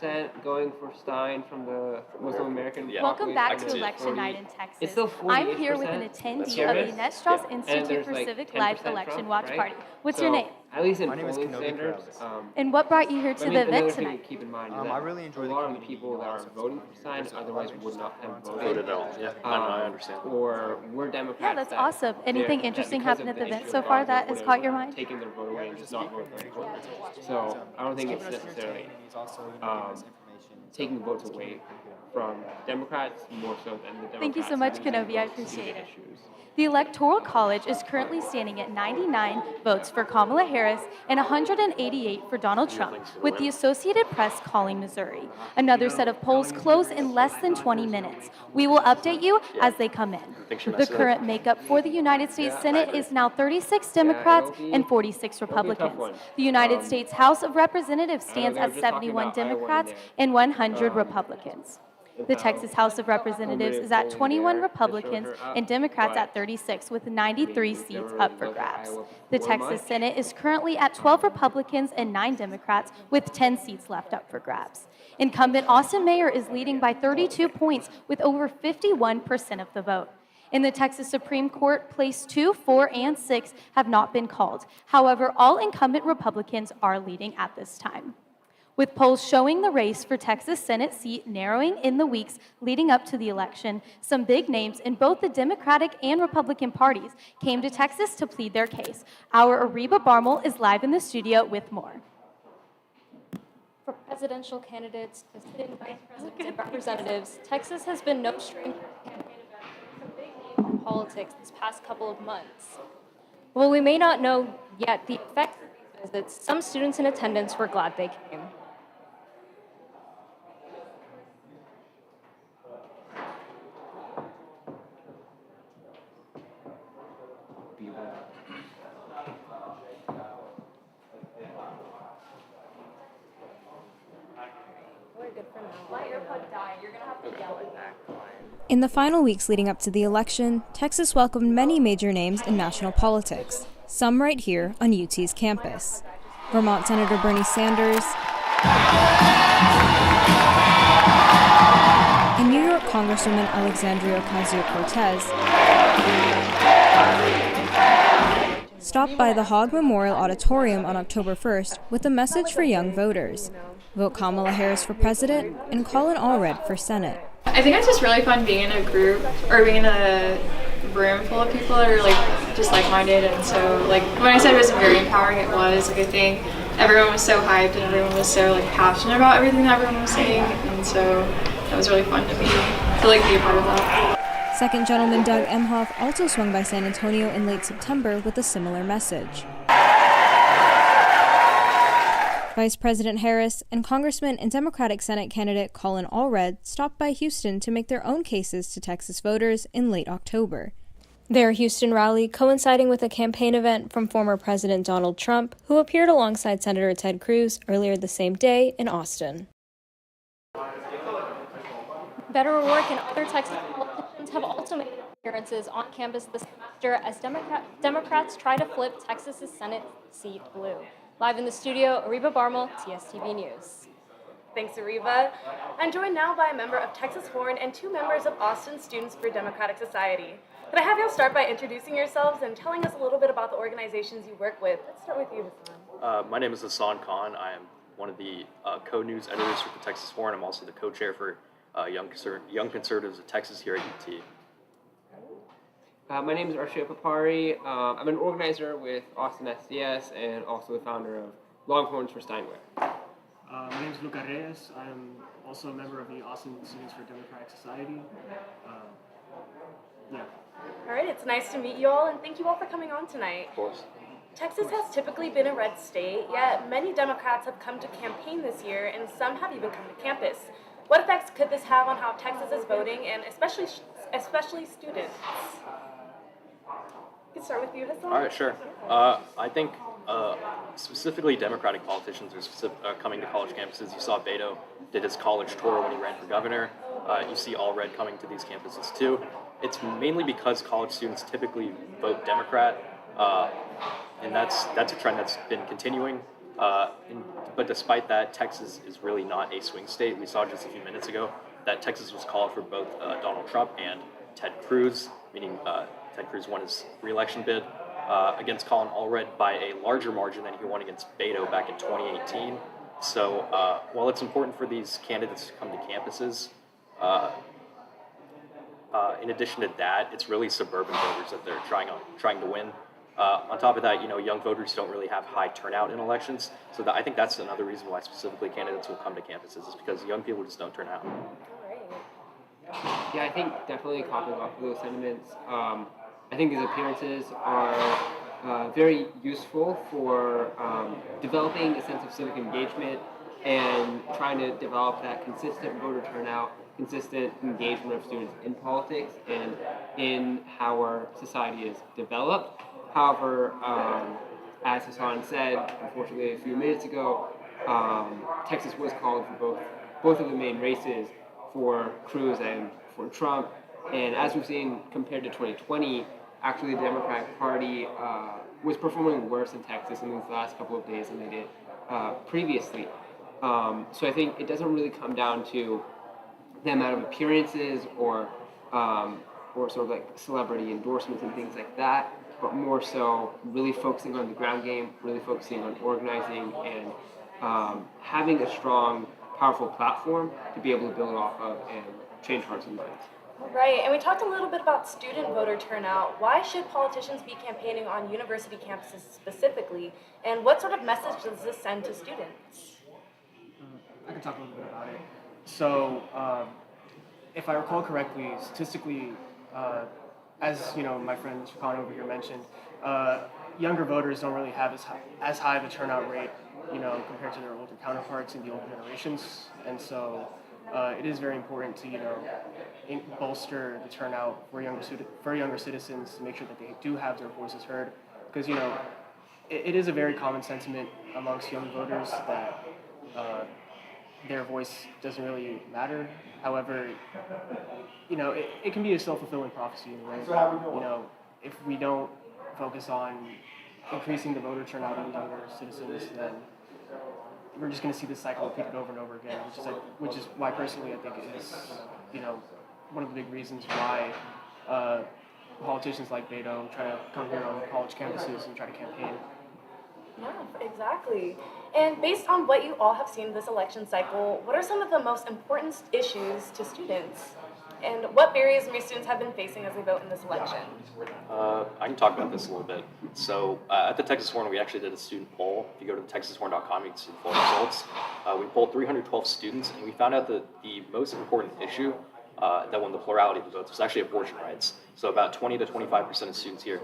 going for Stein from the Muslim American. Welcome back to Population. Election Night in Texas. It's still 48%. I'm here with an attendee of the Annette Strauss Institute for Civic Life Election Watch Party. What's your name? At least in My name is polling Kenobi standards. Krebs. And what brought you here to the event another thing tonight? to keep in mind is that I really enjoy a the lot of the community people that are voting for Stein otherwise would not have voted at all. Yeah, I understand. Or we're Democrats. Yeah, that's that awesome. Anything that interesting because happened of at the issue event of so far guns that or has caught your whatever, mind? taking their vote away and just not voting for anyone. So I don't think it's necessarily taking votes away from Democrats more so than the Democrats. Thank you so much, Kenobi. I appreciate it. The Electoral College is currently standing at 99 votes for Kamala Harris and 188 for Donald Trump, with the Associated Press calling Missouri. Another set of polls close in less than 20 minutes. We will update you as they come in. The current makeup for the United States Senate is now 36 Democrats and 46 Republicans. The United States House of Representatives stands at 71 Democrats and 100 Republicans. The Texas House of Representatives is at 21 Republicans and Democrats at 36, with 93 seats up for grabs. The Texas Senate is currently at 12 Republicans and 9 Democrats, with 10 seats left up for grabs. Incumbent Austin Mayor is leading by 32 points, with over 51% of the vote. In the Texas Supreme Court, place 2, 4, and 6 have not been called. However, all incumbent Republicans are leading at this time. With polls showing the race for Texas Senate seat narrowing in the weeks leading up to the election, some big names in both the Democratic and Republican parties came to Texas to plead their case. Our Ariba Barmel is live in the studio with more. For presidential candidates to sitting vice presidents and representatives, Texas has been no stranger to campaign events with some big names in politics this past couple of months. While we may not know yet the effects of these visits, some students in attendance were glad they came. In the final weeks leading up to the election, Texas welcomed many major names in national politics, some right here on UT's campus. Vermont Senator Bernie Sanders and New York Congresswoman Alexandria Ocasio-Cortez stopped by the Hogg Memorial Auditorium on October 1st with a message for young voters. Vote Kamala Harris for president and Colin Allred for Senate. I think it's just really fun being in a group or being in a room full of people that are just like-minded, and so when I said it was very empowering, it was I think everyone was so hyped and everyone was so passionate about everything that everyone was saying, and so that was really fun to be a part of that. Second Gentleman Doug Emhoff also swung by San Antonio in late September with a similar message. Vice President Harris and Congressman and Democratic Senate candidate Colin Allred stopped by Houston to make their own cases to Texas voters in late October. Their Houston rally coinciding with a campaign event from former President Donald Trump, who appeared alongside Senator Ted Cruz earlier the same day in Austin. Beto O'Rourke and other Texas politicians have also made appearances on campus this semester as Democrats try to flip Texas's Senate seat blue. Live in the studio, Ariba Barmel, TSTV News. Thanks, Ariba. I'm joined now by a member of Texas Horn and 2 members of Austin Students for Democratic Society. Could I have you all start by introducing yourselves and telling us a little bit about the organizations you work with? Let's start with you, Hassan. My name is Hassan Khan. I am one of the co-news editors for the Texas Horn. I'm also the co-chair for Young Conservatives of Texas here at UT. My name is Arshia Papari. I'm an organizer with Austin SDS and also the founder of Longhorns for Steinway. My name is Luca Reyes. I'm also a member of the Austin Students for Democratic Society. All right, it's nice to meet you all, and thank you all for coming on tonight. Of course. Texas has typically been a red state, yet many Democrats have come to campaign this year, and some have even come to campus. What effects could this have on how Texas is voting, and especially students? We can start with you, Hassan. All right, sure. I think specifically Democratic politicians are coming to college campuses. You saw Beto did his college tour when he ran for governor. You see Allred coming to these campuses too. It's mainly because college students typically vote Democrat, and that's a trend that's been continuing. But despite that, Texas is really not a swing state. We saw just a few minutes ago that Texas was called for both Donald Trump and Ted Cruz, meaning Ted Cruz won his re-election bid against Colin Allred by a larger margin than he won against Beto back in 2018. So while it's important for these candidates to come to campuses, in addition to that, it's really suburban voters that they're trying to win. On top of that, young voters don't really have high turnout in elections, so I think that's another reason why specifically candidates will come to campuses is because young people just don't turn out. Yeah, I think definitely copying off of those sentiments. I think these appearances are very useful for developing a sense of civic engagement and trying to develop that consistent voter turnout, consistent engagement of students in politics and in how our society is developed. However, as Hassan said, unfortunately a few minutes ago, Texas was called for both of the main races for Cruz and for Trump. And as we've seen compared to 2020, actually the Democratic Party was performing worse in Texas in these last couple of days than they did previously. So I think it doesn't really come down to the amount of appearances or sort of like celebrity endorsements and things like that, but more so really focusing on the ground game, really focusing on organizing and having a strong, powerful platform to be able to build off of and change hearts and minds. Right, and we talked a little bit about student voter turnout. Why should politicians be campaigning on university campuses specifically, and what sort of message does this send to students? I can talk a little bit about it. So, if I recall correctly, statistically, as my friend Shakan over here mentioned, younger voters don't really have as high of a turnout rate, compared to their older counterparts in the older generations, and so it is very important to bolster the turnout for younger citizens to make sure that they do have their voices heard, because it is a very common sentiment amongst young voters that their voice doesn't really matter. However, it can be a self-fulfilling prophecy in a way. If we don't focus on increasing the voter turnout of younger citizens, then we're just going to see this cycle repeated over and over again, which is why personally I think it is, one of the big reasons why politicians like Beto try to come here on college campuses and try to campaign. Yeah, exactly. And based on what you all have seen this election cycle, what are some of the most important issues to students? And what barriers may students have been facing as they vote in this election? I can talk about this a little bit. So at the Texas Horn, we actually did a student poll. If you go to the texashorn.com, you can see the full results. We polled 312 students, and we found out that the most important issue that won the plurality of the votes was actually abortion rights. So about 20 to 25% of students here,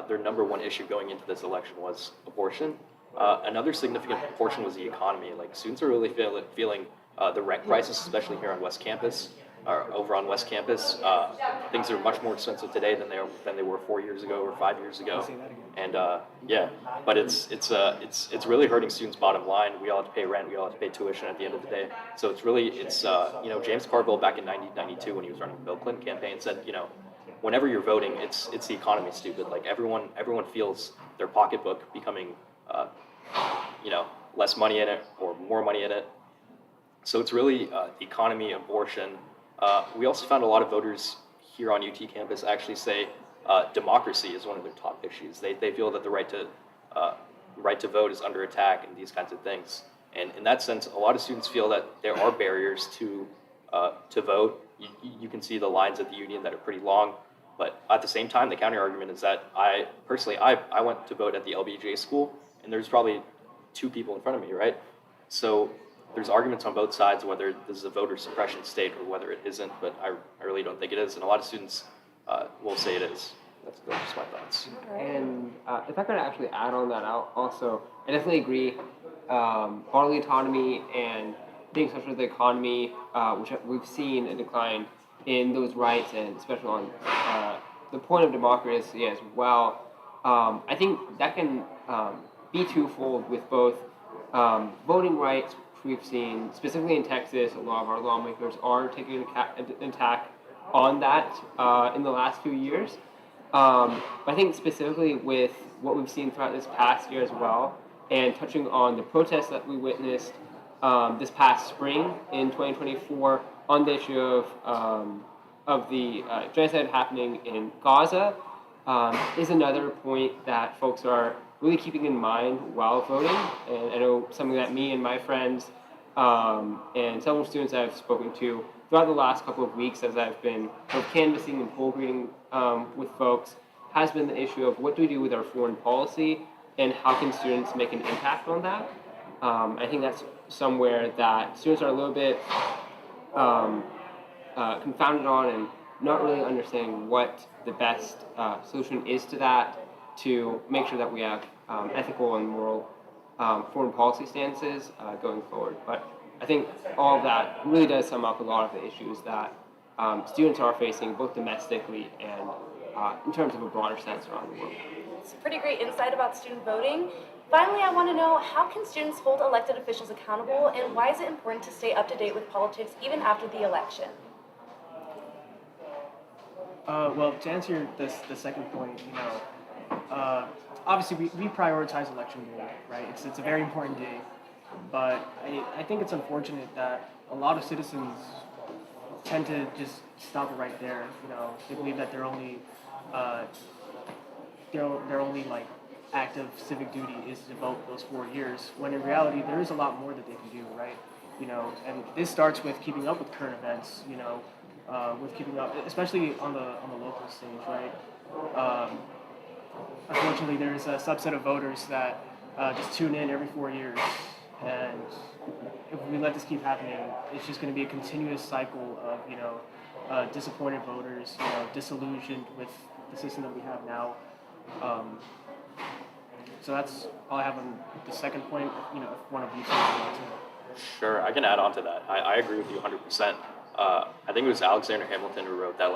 their number one issue going into this election was abortion. Another significant portion was the economy. Like, students are really feeling the rent crisis, especially here on West Campus. Or over on West Campus, things are much more expensive today than they were 4 years ago or 5 years ago, and but it's really hurting students' bottom line. We all have to pay rent, we all have to pay tuition at the end of the day. So it's James Carville back in 1992 when he was running the Bill Clinton campaign said, whenever you're voting, it's the economy, stupid. Like everyone feels their pocketbook becoming less money in it or more money in it. So it's really the economy, abortion. We also found a lot of voters here on UT campus actually say democracy is one of their top issues. They feel that the right to vote is under attack and these kinds of things. And in that sense, a lot of students feel that there are barriers to vote. You can see the lines at the Union that are pretty long. But at the same time, the counter argument is that I went to vote at the LBJ school, and there's probably 2 people in front of me, right? So there's arguments on both sides whether this is a voter suppression state or whether it isn't, but I really don't think it is, and a lot of students will say it is. That's just my thoughts. And if I could actually add on that also, I definitely agree. Bodily autonomy and things such as the economy, which we've seen a decline in those rights, and especially on the point of democracy as well. I think that can be twofold with both voting rights. We've seen, specifically in Texas, a lot of our lawmakers are taking an attack on that in the last few years. But I think specifically with what we've seen throughout this past year as well, and touching on the protests that we witnessed this past spring in 2024 on the issue of the genocide happening in Gaza is another point that folks are really keeping in mind while voting. And I know something that me and my friends and several students I've spoken to throughout the last couple of weeks as I've been both canvassing and poll greeting with folks has been the issue of what do we do with our foreign policy and how can students make an impact on that. I think that's somewhere that students are a little bit confounded on and not really understanding what the best solution is to that to make sure that we have ethical and moral foreign policy stances going forward. But I think all of that really does sum up a lot of the issues that students are facing both domestically and in terms of a broader sense around the world. It's pretty great insight about student voting. Finally, I want to know, how can students hold elected officials accountable, and why is it important to stay up to date with politics even after the election? Well, to answer the second point, obviously we prioritize election day, right? It's a very important day, but I think it's unfortunate that a lot of citizens tend to just stop it right there. They believe that their only like active civic duty is to vote those 4 years, when in reality there is a lot more that they can do, right? And this starts with keeping up with current events. With keeping up, especially on the local stage, right? Unfortunately, there's a subset of voters that just tune in every 4 years, and if we let this keep happening, it's just going to be a continuous cycle of disappointed voters, disillusioned with the system that we have now. So that's all I have on the second point. If one of you two would like to. Sure, I can add on to that. I agree with you 100%. I think it was Alexander Hamilton who wrote that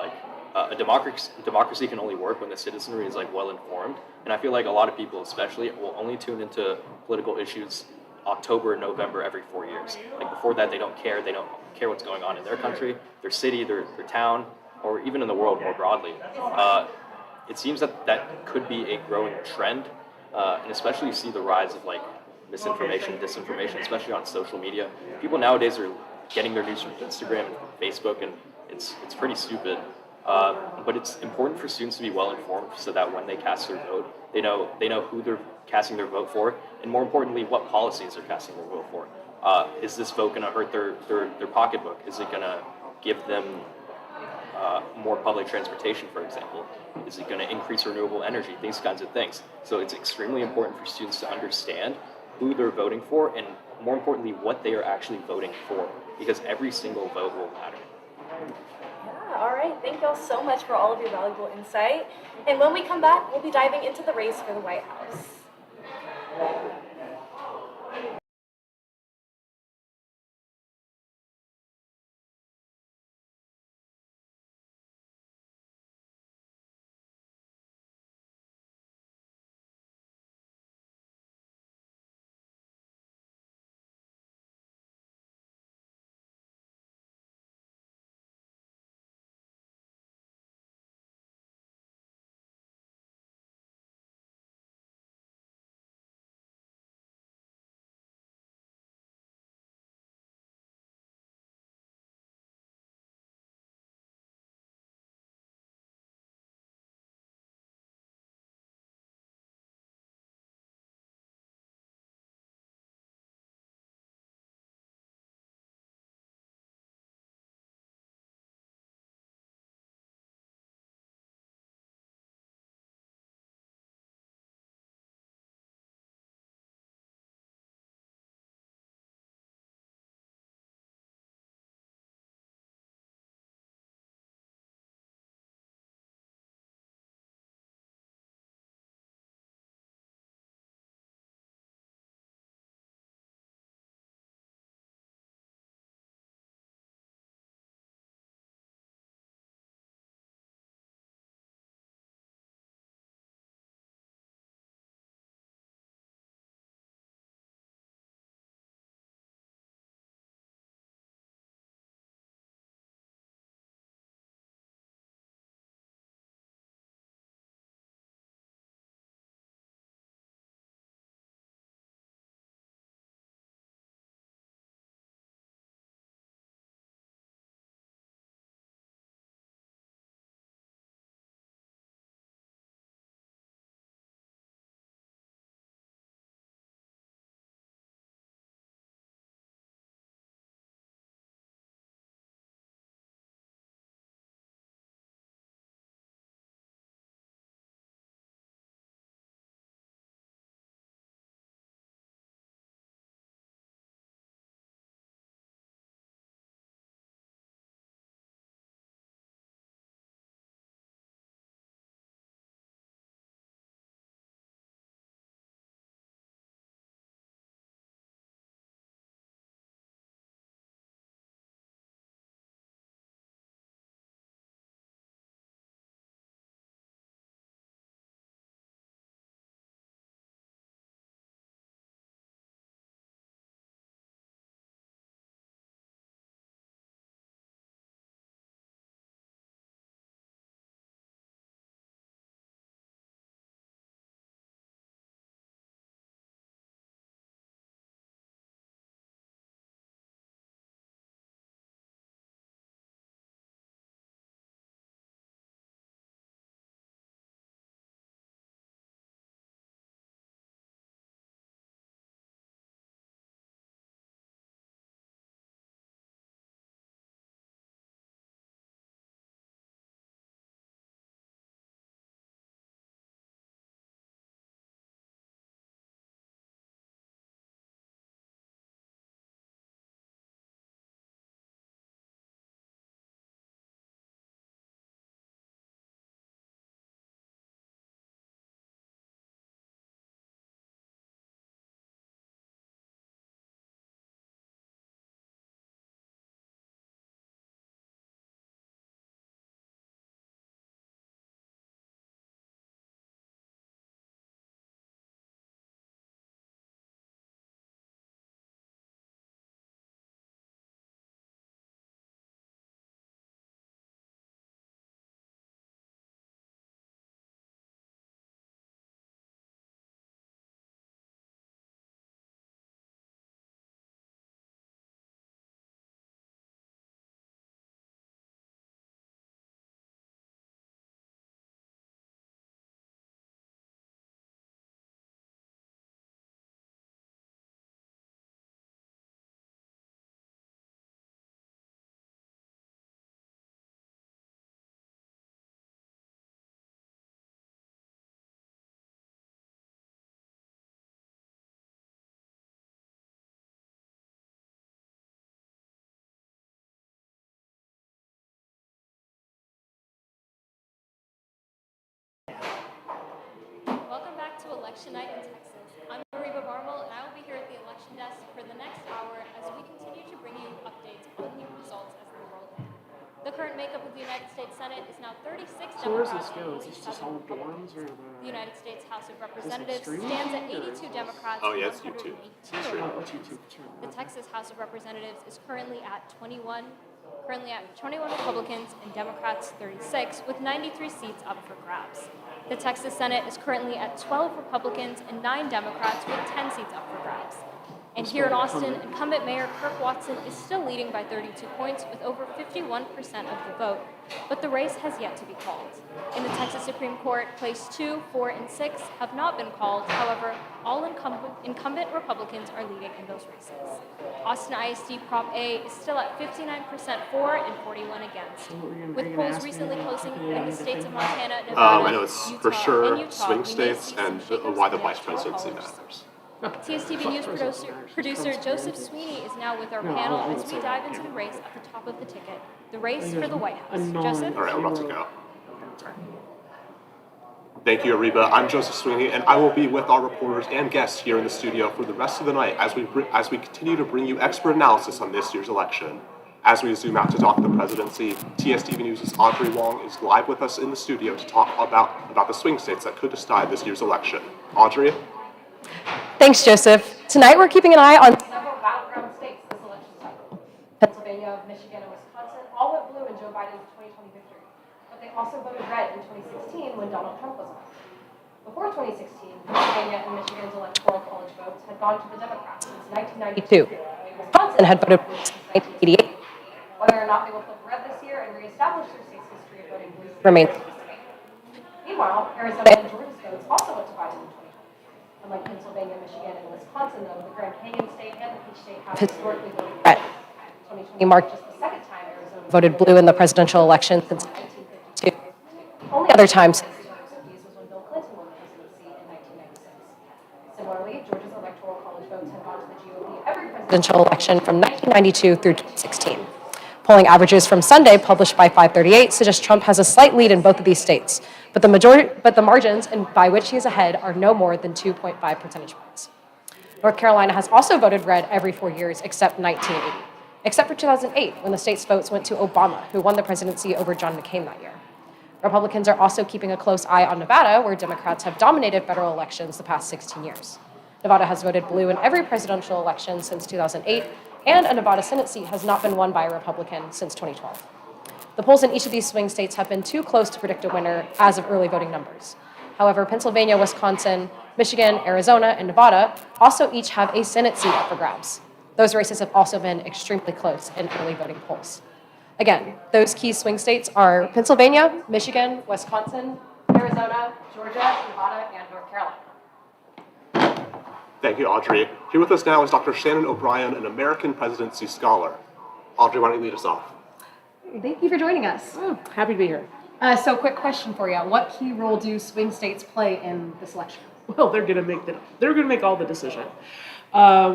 a democracy can only work when the citizenry is well informed. And I feel like a lot of people, especially, will only tune into political issues October and November every 4 years. Before that, they don't care. They don't care what's going on in their country, their city, their town, or even in the world more broadly. It seems that could be a growing trend, and especially you see the rise of misinformation, disinformation, especially on social media. People nowadays are getting their news from Instagram and Facebook, and it's pretty stupid. But it's important for students to be well informed so that when they cast their vote, they know who they're casting their vote for, and more importantly, what policies they're casting their vote for. Is this vote going to hurt their pocketbook? Is it going to give them more public transportation, for example? Is it going to increase renewable energy? These kinds of things. So it's extremely important for students to understand who they're voting for, and more importantly, what they are actually voting for, because every single vote will matter. Yeah, all right. Thank y'all so much for all of your valuable insight. And when we come back, we'll be diving into the race for the White House. election night in Texas. I'm Mariva Barmel, and I will be here at the election desk for the next hour as we continue to bring you updates on the results as they roll in. The current makeup of the United States Senate is now 36 So where's Democrats this go? and Is this just all 47 dorms or The United States House of Is Representatives this streaming stands at or 82 is this- Democrats Oh, and yeah, it's YouTube. 118 Oh, it's YouTube. Sure. The Texas House of Representatives is currently at 21 Republicans and Democrats 36, with 93 seats up for grabs. The Texas Senate is currently at 12 Republicans and 9 Democrats, with 10 seats up for grabs. And here in Austin, incumbent Mayor Kirk Watson is still leading by 32 points with over 51% of the vote, but the race has yet to be called. In the Texas Supreme Court, place 2, 4, and 6 have not been called. However, all incumbent Republicans are leading in those races. Austin ISD Prop A is still at 59% for and 41 against. With polls recently closing in the states of Montana, Nevada, I know it's Utah, for sure and Utah, swing we may states see and some shakeups why the in vice electoral presidency college. matters. TSTV News producer Joseph Sweeney is now with our panel as we dive into the race at the top of the ticket, the race for the White House. Joseph? All right, I'm about to go. Thank you, Ariba. I'm Joseph Sweeney, and I will be with our reporters and guests here in the studio for the rest of the night as we continue to bring you expert analysis on this year's election. As we zoom out to talk the presidency, TSTV News' Audrey Wong is live with us in the studio to talk about the swing states that could decide this year's election. Audrey? Thanks, Joseph. Tonight we're keeping an eye on several battleground states this election cycle. Pennsylvania, Michigan, and Wisconsin all went blue in Joe Biden's 2020 victory, but they also voted red in 2016 when Donald Trump was elected. Before 2016, Pennsylvania and Michigan's electoral college votes had gone to the Democrats since 1992. Wisconsin had voted blue since 1988. Whether or not they will flip red this year and reestablish their state's history of voting blue remains to be seen. Meanwhile, Arizona and Georgia's votes also went to Biden in 2020. Unlike Pennsylvania, Michigan, and Wisconsin, though, the Grand Canyon State and the Peach State have historically voted red. 2020 marked just the second time Arizona voted blue in the presidential election since 1952. The only other time since the was when Bill Clinton won the presidency in 1996. Similarly, Georgia's electoral college votes have gone to the GOP every presidential election from 1992 through 2016. Polling averages from Sunday, published by 538, suggest Trump has a slight lead in both of these states, but the margins by which he is ahead are no more than 2.5 percentage points. North Carolina has also voted red every 4 years except 1980, except for 2008, when the state's votes went to Obama, who won the presidency over John McCain that year. Republicans are also keeping a close eye on Nevada, where Democrats have dominated federal elections the past 16 years. Nevada has voted blue in every presidential election since 2008, and a Nevada Senate seat has not been won by a Republican since 2012. The polls in each of these swing states have been too close to predict a winner as of early voting numbers. However, Pennsylvania, Wisconsin, Michigan, Arizona, and Nevada also each have a Senate seat up for grabs. Those races have also been extremely close in early voting polls. Again, those key swing states are Pennsylvania, Michigan, Wisconsin, Arizona, Georgia, Nevada, and North Carolina. Thank you, Audrey. Here with us now is Dr. Shannon O'Brien, an American presidency scholar. Audrey, why don't you lead us off? Thank you for joining us. Oh, happy to be here. So quick question for you. What key role do swing states play in this election? Well, they're going to make all the decision.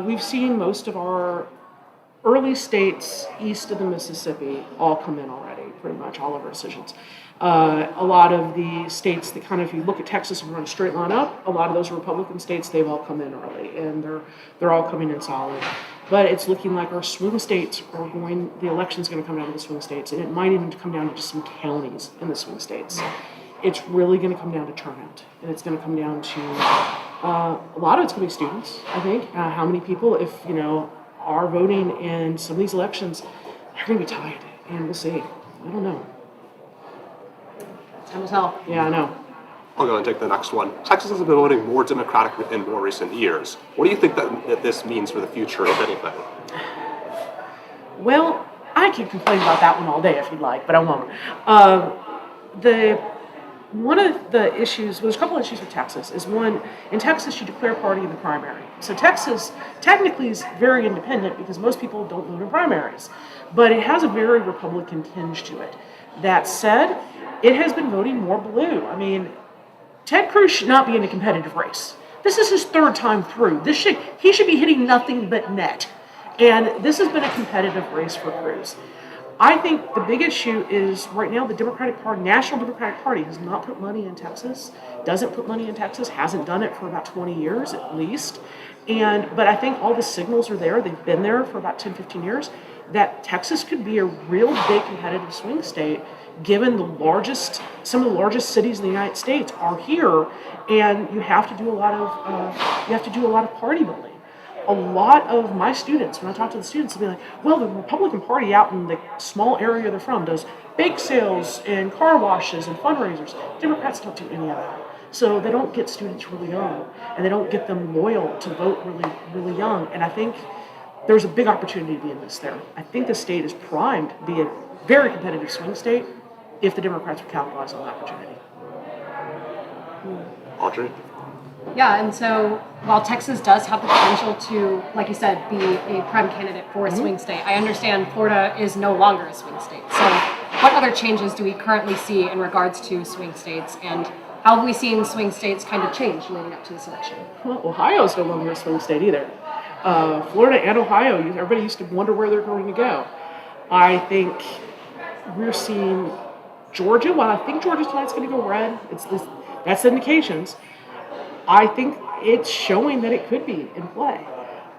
We've seen most of our early states east of the Mississippi all come in already, pretty much all of our decisions. A lot of the states that kind of, if you look at Texas and run a straight line up, a lot of those Republican states, they've all come in early, and they're all coming in solid. But it's looking like our swing states the election's going to come down to the swing states, and it might even come down to just some counties in the swing states. It's really going to come down to turnout, and it's going to come down to, a lot of it's going to be students, I think. How many people, if, are voting in some of these elections, they're going to be tied, and we'll see. I don't know. Time to tell. Yeah, I know. I'll go and take the next one. Texas has been voting more Democratic in more recent years. What do you think that this means for the future, if anything? Well, I can complain about that one all day if you'd like, but I won't. One of the issues, there's a couple of issues with Texas, is one, in Texas you declare party in the primary. So Texas technically is very independent because most people don't vote in primaries, but it has a very Republican tinge to it. That said, it has been voting more blue. I mean, Ted Cruz should not be in a competitive race. This is his third time through. He should be hitting nothing but net. And this has been a competitive race for Cruz. I think the big issue is right now the Democratic Party, National Democratic Party, has not put money in Texas, doesn't put money in Texas, hasn't done it for about 20 years at least. But I think all the signals are there. They've been there for about 10, 15 years that Texas could be a real big competitive swing state given some of the largest cities in the United States are here, and you have to do a lot of party building. A lot of my students, when I talk to the students, they'll be like, well, the Republican Party out in the small area they're from does bake sales and car washes and fundraisers. Democrats don't do any of that. So they don't get students really young, and they don't get them loyal to vote really, really young. And I think there's a big opportunity to be in this there. I think the state is primed to be a very competitive swing state if the Democrats would capitalize on the opportunity. Audrey? Yeah, and so while Texas does have the potential to, like you said, be a prime candidate for a swing state, I understand Florida is no longer a swing state. So what other changes do we currently see in regards to swing states, and how have we seen swing states kind of change leading up to this election? Well, Ohio's no longer a swing state either. Florida and Ohio, everybody used to wonder where they're going to go. I think we're seeing Georgia. While I think Georgia tonight's going to go red, that's indications. I think it's showing that it could be in play.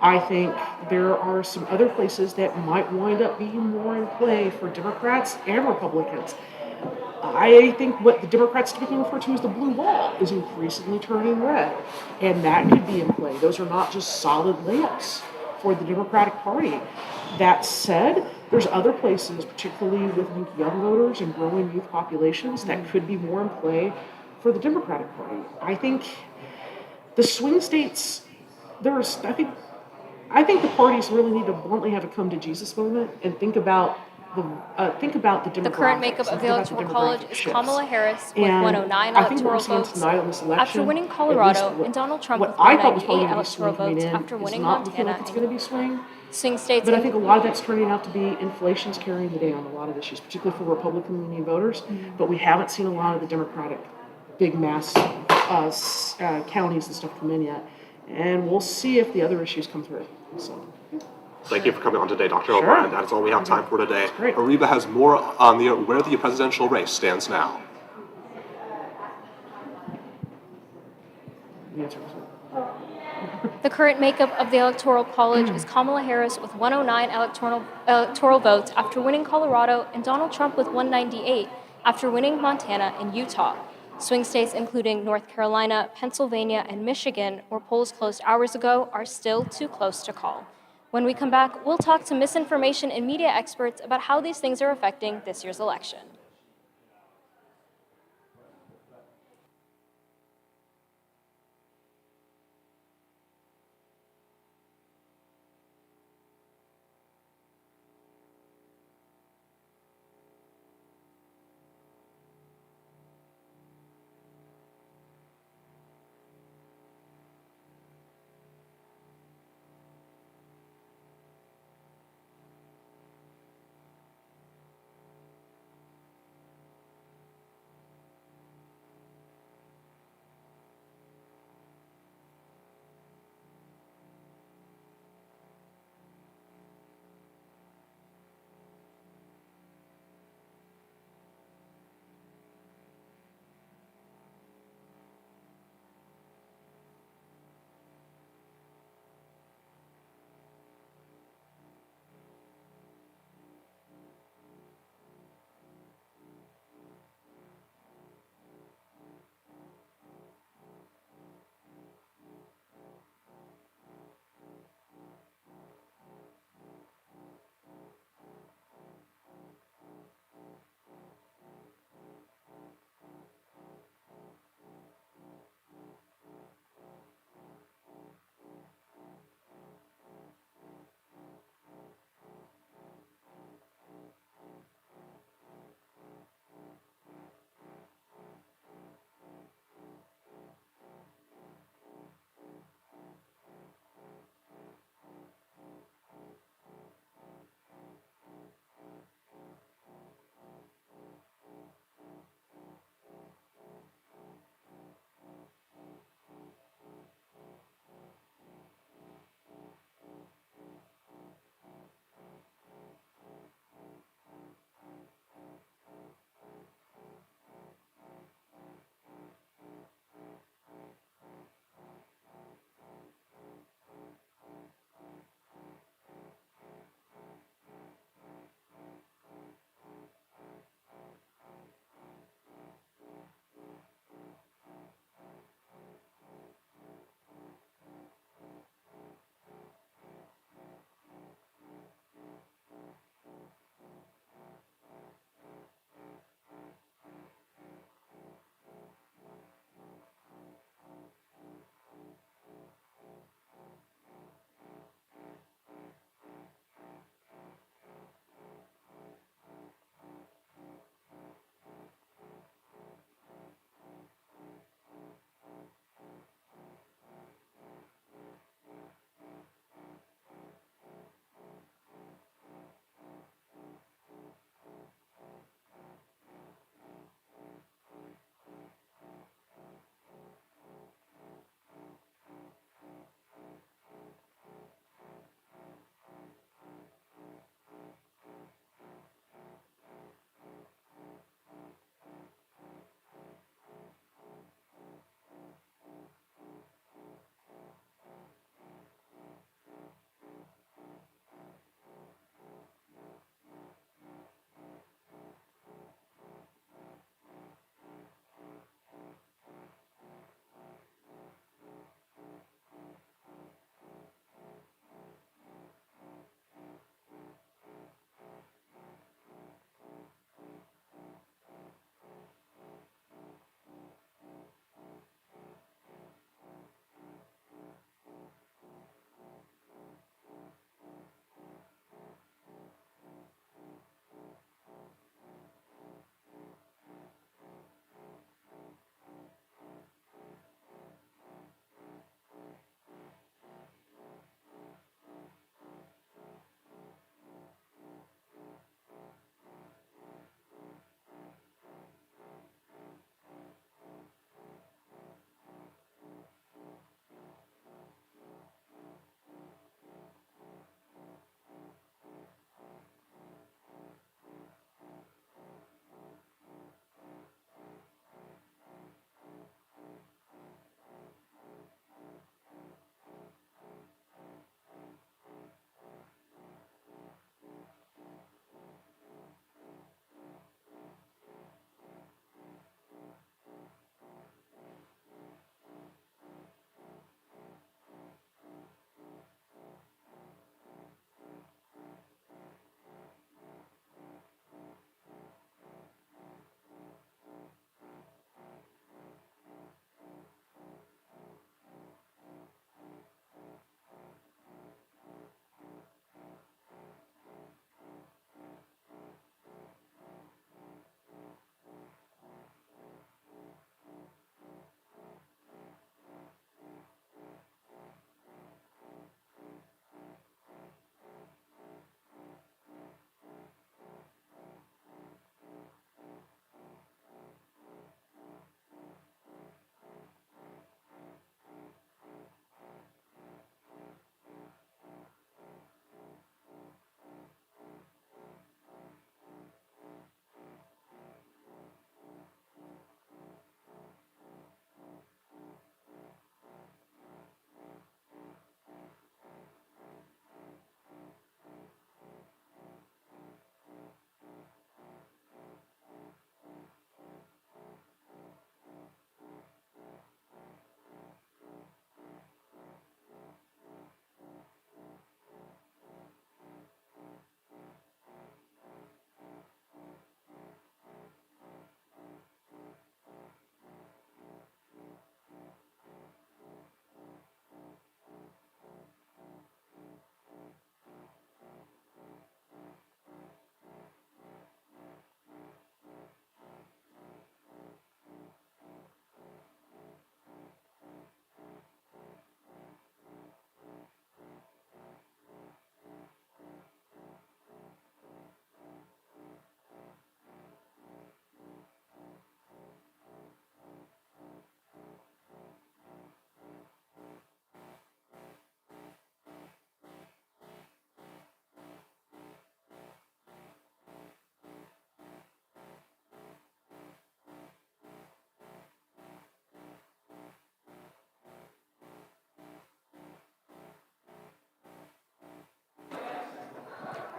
I think there are some other places that might wind up being more in play for Democrats and Republicans. I think what the Democrats typically refer to as the blue wall is increasingly turning red, and that could be in play. Those are not just solid layups for the Democratic Party. That said, there's other places, particularly with young voters and growing youth populations, that could be more in play for the Democratic Party. I think the swing states, I think the parties really need to bluntly have a come to Jesus moment and think about the demographics. The current makeup of the Electoral College is Kamala Harris with And 109 I think what we're electoral seeing votes tonight on this election, after winning at least Colorado, and Donald Trump with what I thought was probably 198 going to be electoral swing coming votes in after is winning not looking Montana. like it's going to be swing. Swing states. But I think a lot of that's turning out to be inflation's carrying the day on a lot of issues, particularly for Republican-leaning voters. But we haven't seen a lot of the Democratic big mass counties and stuff come in yet. And we'll see if the other issues come through. So. Thank you for coming on today, Dr. Sure. O'Brien. That is all we have time for today. Ariba has more on where the presidential race stands now. The current makeup of the Electoral College is Kamala Harris with 109 electoral votes after winning Colorado, and Donald Trump with 198 after winning Montana and Utah. Swing states including North Carolina, Pennsylvania, and Michigan, where polls closed hours ago, are still too close to call. When we come back, we'll talk to misinformation and media experts about how these things are affecting this year's election.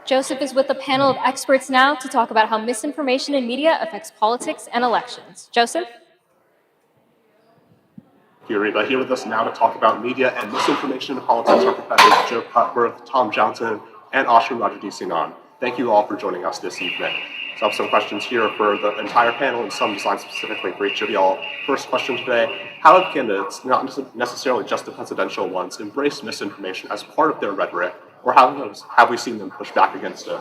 Joseph is with a panel of experts now to talk about how misinformation in media affects politics and elections. Joseph? Here with us now to talk about media and misinformation in politics are Professors Joe Cutworth, Tom Johnson, and Ashwin Rajadisinan. Thank you all for joining us this evening. So I have some questions here for the entire panel and some designed specifically for each of y'all. First question today, how have candidates, not necessarily just the presidential ones, embraced misinformation as part of their rhetoric, or have we seen them push back against it?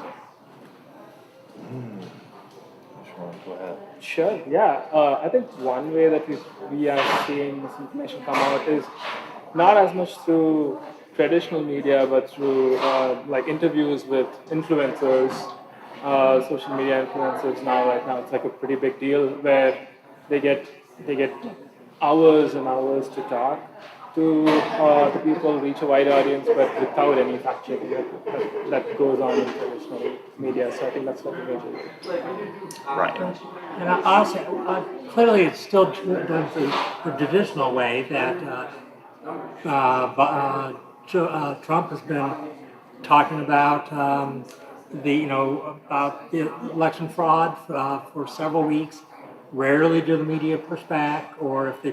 Go ahead. Sure, yeah. I think one way that we are seeing misinformation come out is not as much through traditional media, but through like interviews with influencers, social media influencers. Right now, it's like a pretty big deal where they get hours and hours to talk to people, reach a wide audience, but without any fact checking that goes on in traditional media. So I think that's what we're doing. Right. And honestly, clearly it's still the traditional way that Trump has been talking about about the election fraud for several weeks. Rarely do the media push back, or if they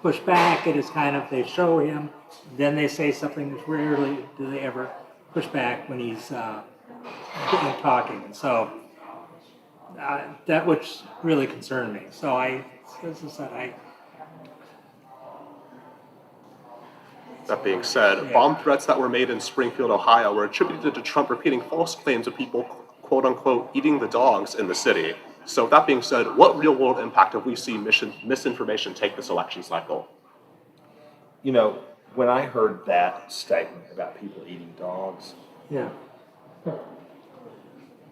push back, it is kind of they show him, then they say something. Rarely do they ever push back when he's talking. And so that which really concerned me. So as I said, That being said, bomb threats that were made in Springfield, Ohio were attributed to Trump repeating false claims of people, quote unquote, eating the dogs in the city. So that being said, what real world impact have we seen misinformation take this election cycle? You know, when I heard that statement about people eating dogs, yeah,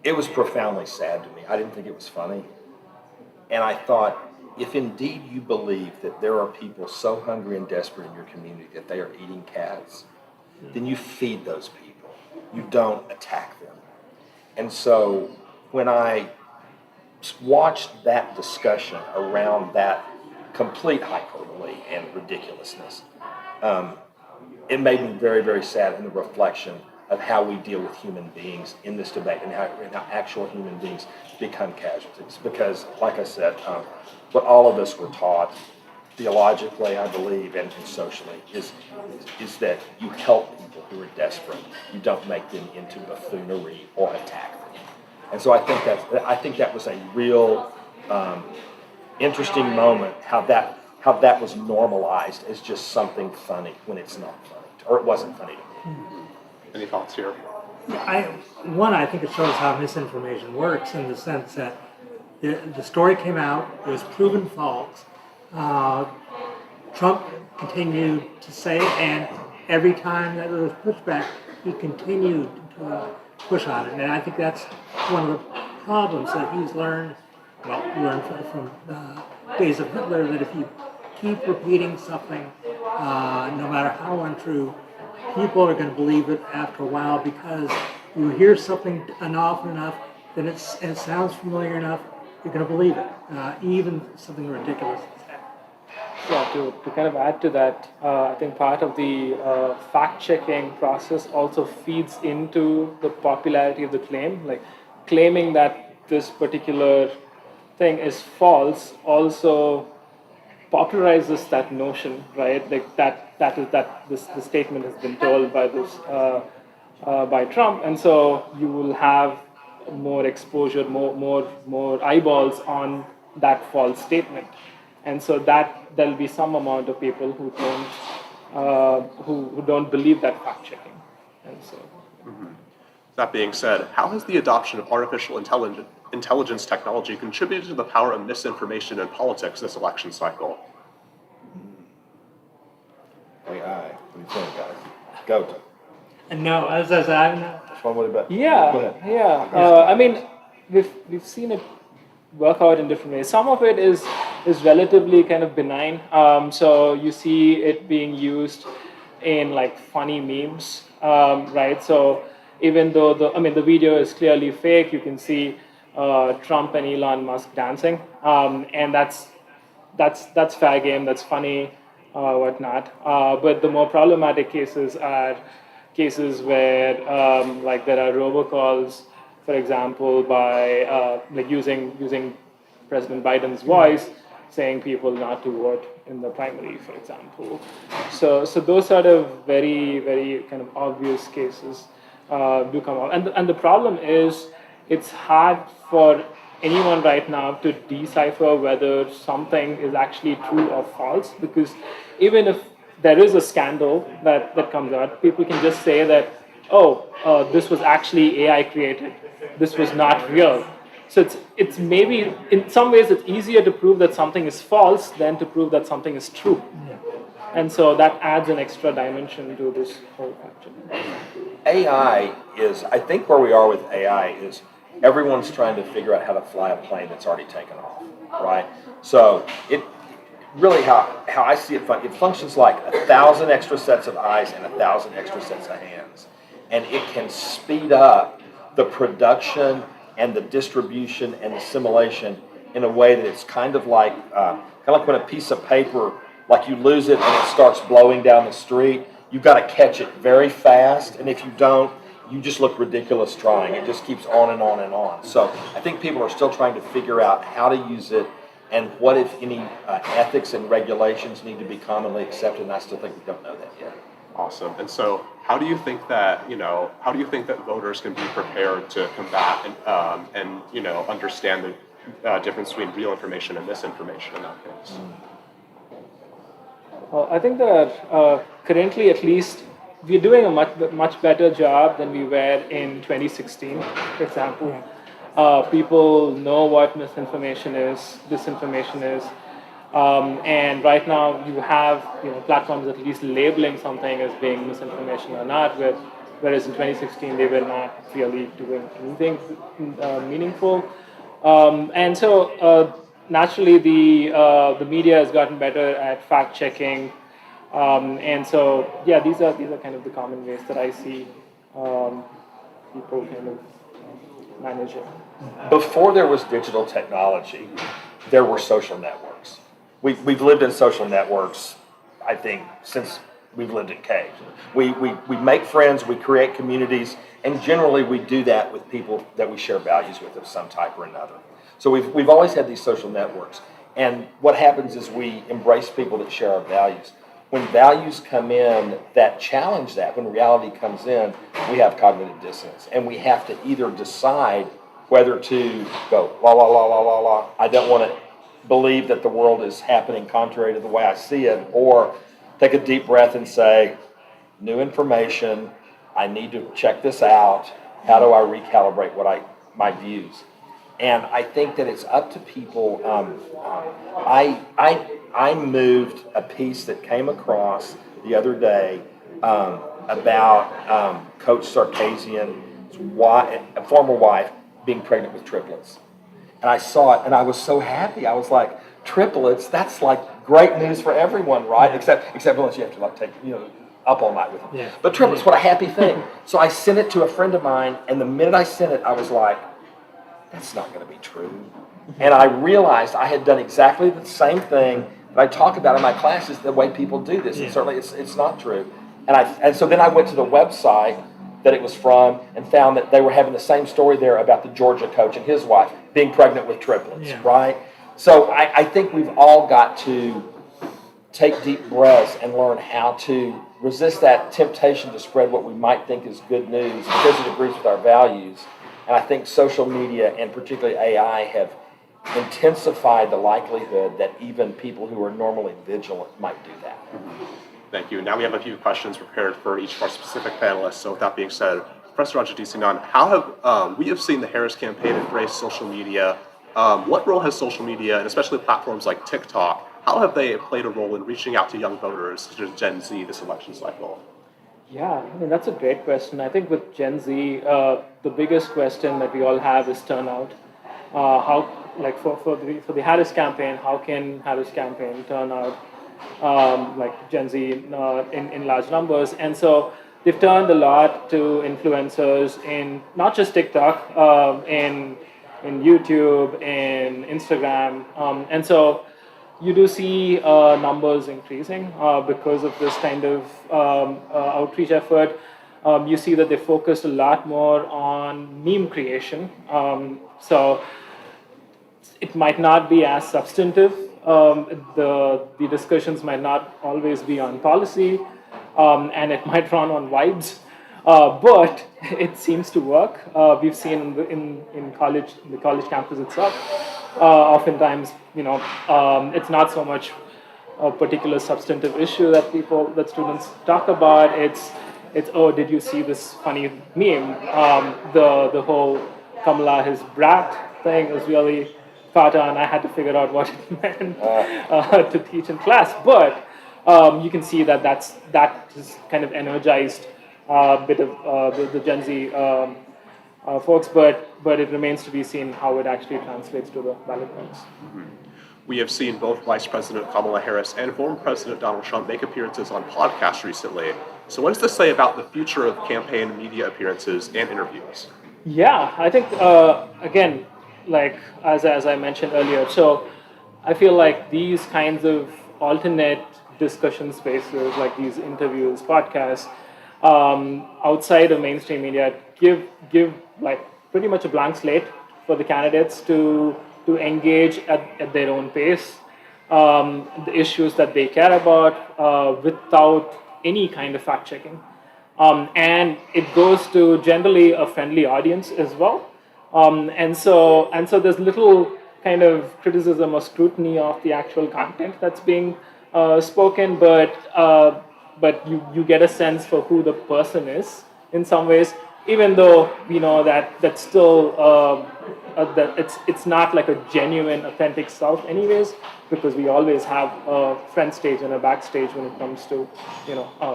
it was profoundly sad to me. I didn't think it was funny. And I thought, if indeed you believe that there are people so hungry and desperate in your community that they are eating cats, then you feed those people. You don't attack them. And so when I watched that discussion around that complete hyperbole and ridiculousness, it made me very, very sad in the reflection of how we deal with human beings in this debate and how actual human beings become casualties. Because, like I said, what all of us were taught theologically, I believe, and socially, is that you help people who are desperate. You don't make them into buffoonery or attack them. And so I think that was a real interesting moment, how that was normalized as just something funny when it's not funny, or it wasn't funny to me. Any thoughts here? I think it shows how misinformation works in the sense that the story came out, it was proven false. Trump continued to say it, and every time that there was pushback, he continued to push on it. And I think that's one of the problems that he's learned from the days of Hitler, that if you keep repeating something, no matter how untrue, people are going to believe it after a while, because you hear something often enough, then it sounds familiar enough, you're going to believe it, even something ridiculous as that. Yeah, to kind of add to that, I think part of the fact-checking process also feeds into the popularity of the claim. Like, claiming that this particular thing is false also popularizes that notion, right? Like this statement has been told by by Trump, and so you will have more exposure, more eyeballs on that false statement, and so that there'll be some amount of people who don't believe that fact checking, and so. Mm-hmm. That being said, how has the adoption of artificial intelligence technology contributed to the power of misinformation in politics this election cycle? AI. What do you think, guys? Go to. No, as I said, I'm not. I mean, we've seen it work out in different ways. Some of it is relatively kind of benign. So you see it being used in like funny memes, right? So even though the video is clearly fake, you can see Trump and Elon Musk dancing, and that's fair game. That's funny, whatnot. But the more problematic cases are cases where like there are robocalls, for example, by like using President Biden's voice, saying people not to vote in the primary, for example. So those sort of very kind of obvious cases do come up, and the problem is it's hard for anyone right now to decipher whether something is actually true or false, because even if there is a scandal that comes out, people can just say that, oh, this was actually AI created, this was not real. So it's maybe, in some ways, it's easier to prove that something is false than to prove that something is true. And so that adds an extra dimension to this whole question. AI is, I think where we are with AI is everyone's trying to figure out how to fly a plane that's already taken off, right? So it really, how I see it, it functions like 1,000 extra sets of eyes and 1,000 extra sets of hands. And it can speed up the production and the distribution and assimilation in a way that it's kind of like when a piece of paper, like you lose it and it starts blowing down the street. You've got to catch it very fast, and if you don't, you just look ridiculous trying. It just keeps on and on and on. So I think people are still trying to figure out how to use it and what, if any, ethics and regulations need to be commonly accepted, and I still think we don't know that yet. Awesome. And so, how do you think that voters can be prepared to combat and understand the difference between real information and misinformation in that case? Well, I think that currently, at least, we're doing a much better job than we were in 2016, for example. People know what misinformation is, disinformation is, and right now you have platforms at least labeling something as being misinformation or not, whereas in 2016 they were not really doing anything meaningful, and so naturally the media has gotten better at fact checking, and so yeah, these are kind of the common ways that I see people kind of manage it. Before there was digital technology, there were social networks. We've lived in social networks, I think, since we've lived in caves. We make friends, we create communities, and generally we do that with people that we share values with of some type or another. So we've always had these social networks. And what happens is we embrace people that share our values. When values come in that challenge that, when reality comes in, we have cognitive dissonance. And we have to either decide whether to go, la, la, la, la, la, la, I don't want to believe that the world is happening contrary to the way I see it, or take a deep breath and say, new information, I need to check this out, how do I recalibrate my views? And I think that it's up to people. I moved a piece that came across the other day about Coach Sarkisian's a former wife being pregnant with triplets. And I saw it, and I was so happy. I was like, triplets, that's like great news for everyone, right? Except unless you have to like take, up all night with them. Yeah. But triplets, what a happy thing. So I sent it to a friend of mine, and the minute I sent it, I was like, that's not going to be true. And I realized I had done exactly the same thing that I talk about in my classes, the way people do this. And certainly it's not true. And so then I went to the website that it was from and found that they were having the same story there about the Georgia coach and his wife being pregnant with triplets, right? So I think we've all got to take deep breaths and learn how to resist that temptation to spread what we might think is good news because it agrees with our values. And I think social media and particularly AI have intensified the likelihood that even people who are normally vigilant might do that. Thank you. Now we have a few questions prepared for each of our specific panelists. So with that being said, Professor Rajadisinan, how have we have seen the Harris campaign embrace social media? What role has social media, and especially platforms like TikTok, how have they played a role in reaching out to young voters, such as Gen Z, this election cycle? Yeah, that's a great question. I think with Gen Z, the biggest question that we all have is turnout. How, like for the Harris campaign, how can Harris campaign turn out like Gen Z in large numbers? And so they've turned a lot to influencers in not just TikTok, in YouTube, in Instagram, and so you do see numbers increasing because of this kind of outreach effort. you see that they focused a lot more on meme creation. So it might not be as substantive. The discussions might not always be on policy, and it might run on vibes. But it seems to work. We've seen in college, the college campus itself. Oftentimes, it's not so much a particular substantive issue that students talk about. It's oh, did you see this funny meme? The whole Kamala his brat thing was really caught on. I had to figure out what it meant to teach in class, but you can see that that has kind of energized a bit of the Gen Z folks, but it remains to be seen how it actually translates to the ballot box. We have seen both Vice President Kamala Harris and former President Donald Trump make appearances on podcasts recently. So what does this say about the future of campaign media appearances and interviews? Yeah, I think, again, like as I mentioned earlier, so I feel like these kinds of alternate discussion spaces, like these interviews, podcasts, outside of mainstream media, give like pretty much a blank slate for the candidates to engage at their own pace, the issues that they care about without any kind of fact checking. And it goes to generally a friendly audience as well. And so there's little kind of criticism or scrutiny of the actual content that's being spoken, but you get a sense for who the person is in some ways, even though we know that's still that it's not like a genuine, authentic self anyways, because we always have a front stage and a backstage when it comes to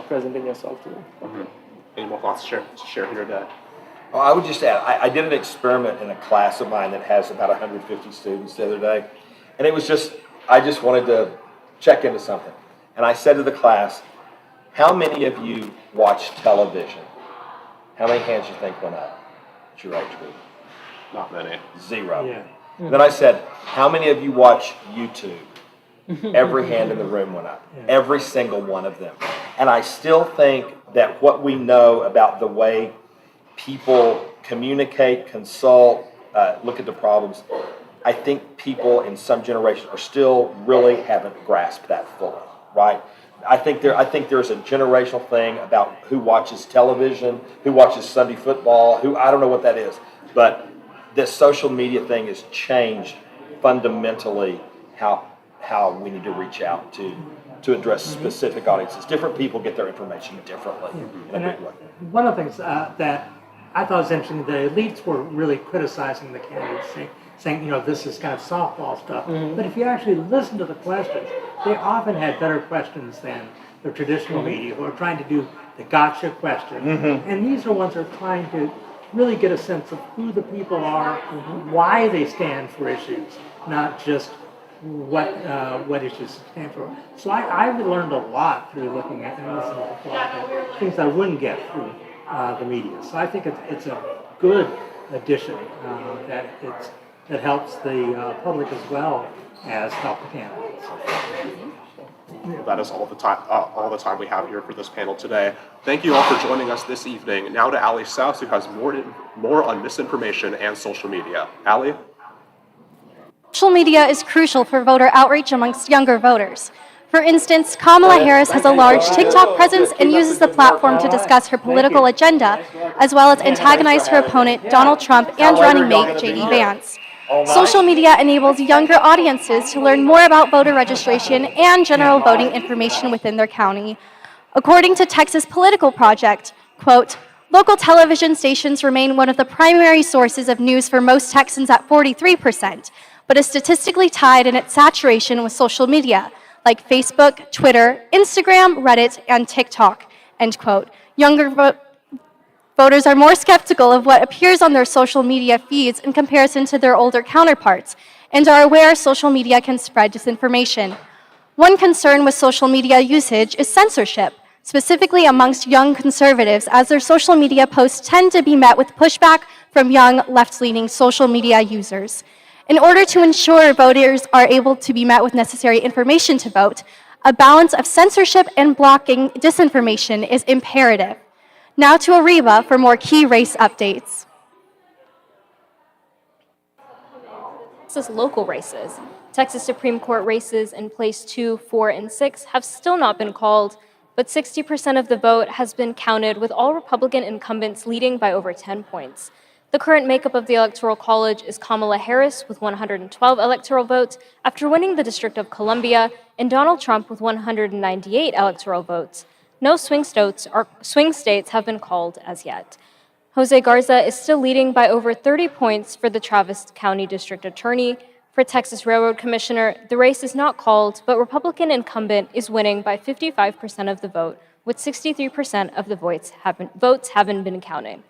presenting yourself to them. Mm-hmm. Any more thoughts to share here today? Well, I would just add, I did an experiment in a class of mine that has about 150 students the other day, and it was I just wanted to check into something. And I said to the class, how many of you watch television? How many hands do you think went up at your age group? Not many. 0. Yeah. Then I said, how many of you watch YouTube? Every hand in the room went up. Every single one of them. And I still think that what we know about the way people communicate, consult, look at the problems, I think people in some generations are still really haven't grasped that fully, right? I think there's a generational thing about who watches television, who watches Sunday football, I don't know what that is, but this social media thing has changed fundamentally how we need to reach out to address specific audiences. Different people get their information differently in a big way. One of the things that I thought was interesting, the elites were really criticizing the candidates, saying this is kind of softball stuff. But if you actually listen to the questions, they often had better questions than the traditional media who are trying to do the gotcha question. And these are ones that are trying to really get a sense of who the people are, why they stand for issues, not just what issues stand for. So I've learned a lot through looking at and listening to a lot of things I wouldn't get through the media. So I think it's a good addition that helps the public as well as help the candidates. That is all the time we have here for this panel today. Thank you all for joining us this evening. Now to Allie Souse, who has more on misinformation and social media. Allie? Social media is crucial for voter outreach amongst younger voters. For instance, Kamala Harris has a large TikTok presence and uses the platform to discuss her political agenda, as well as antagonize her opponent, Donald Trump, and running mate, J.D. Vance. Social media enables younger audiences to learn more about voter registration and general voting information within their county. According to Texas Political Project, quote, local television stations remain one of the primary sources of news for most Texans at 43%, but is statistically tied in its saturation with social media, like Facebook, Twitter, Instagram, Reddit, and TikTok, end quote. Younger voters are more skeptical of what appears on their social media feeds in comparison to their older counterparts, and are aware social media can spread disinformation. One concern with social media usage is censorship, specifically amongst young conservatives, as their social media posts tend to be met with pushback from young left-leaning social media users. In order to ensure voters are able to be met with necessary information to vote, a balance of censorship and blocking disinformation is imperative. Now to Ariba for more key race updates. Texas local races. Texas Supreme Court races in place 2, 4, and 6 have still not been called, but 60% of the vote has been counted, with all Republican incumbents leading by over 10 points. The current makeup of the Electoral College is Kamala Harris with 112 electoral votes after winning the District of Columbia, and Donald Trump with 198 electoral votes. No swing states have been called as yet. Jose Garza is still leading by over 30 points for the Travis County District Attorney. For Texas Railroad Commissioner, the race is not called, but Republican incumbent is winning by 55% of the vote, with 63% of the votes haven't been counted.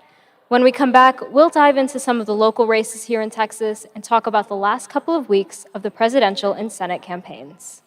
When we come back, we'll dive into some of the local races here in Texas and talk about the last couple of weeks of the presidential and Senate campaigns.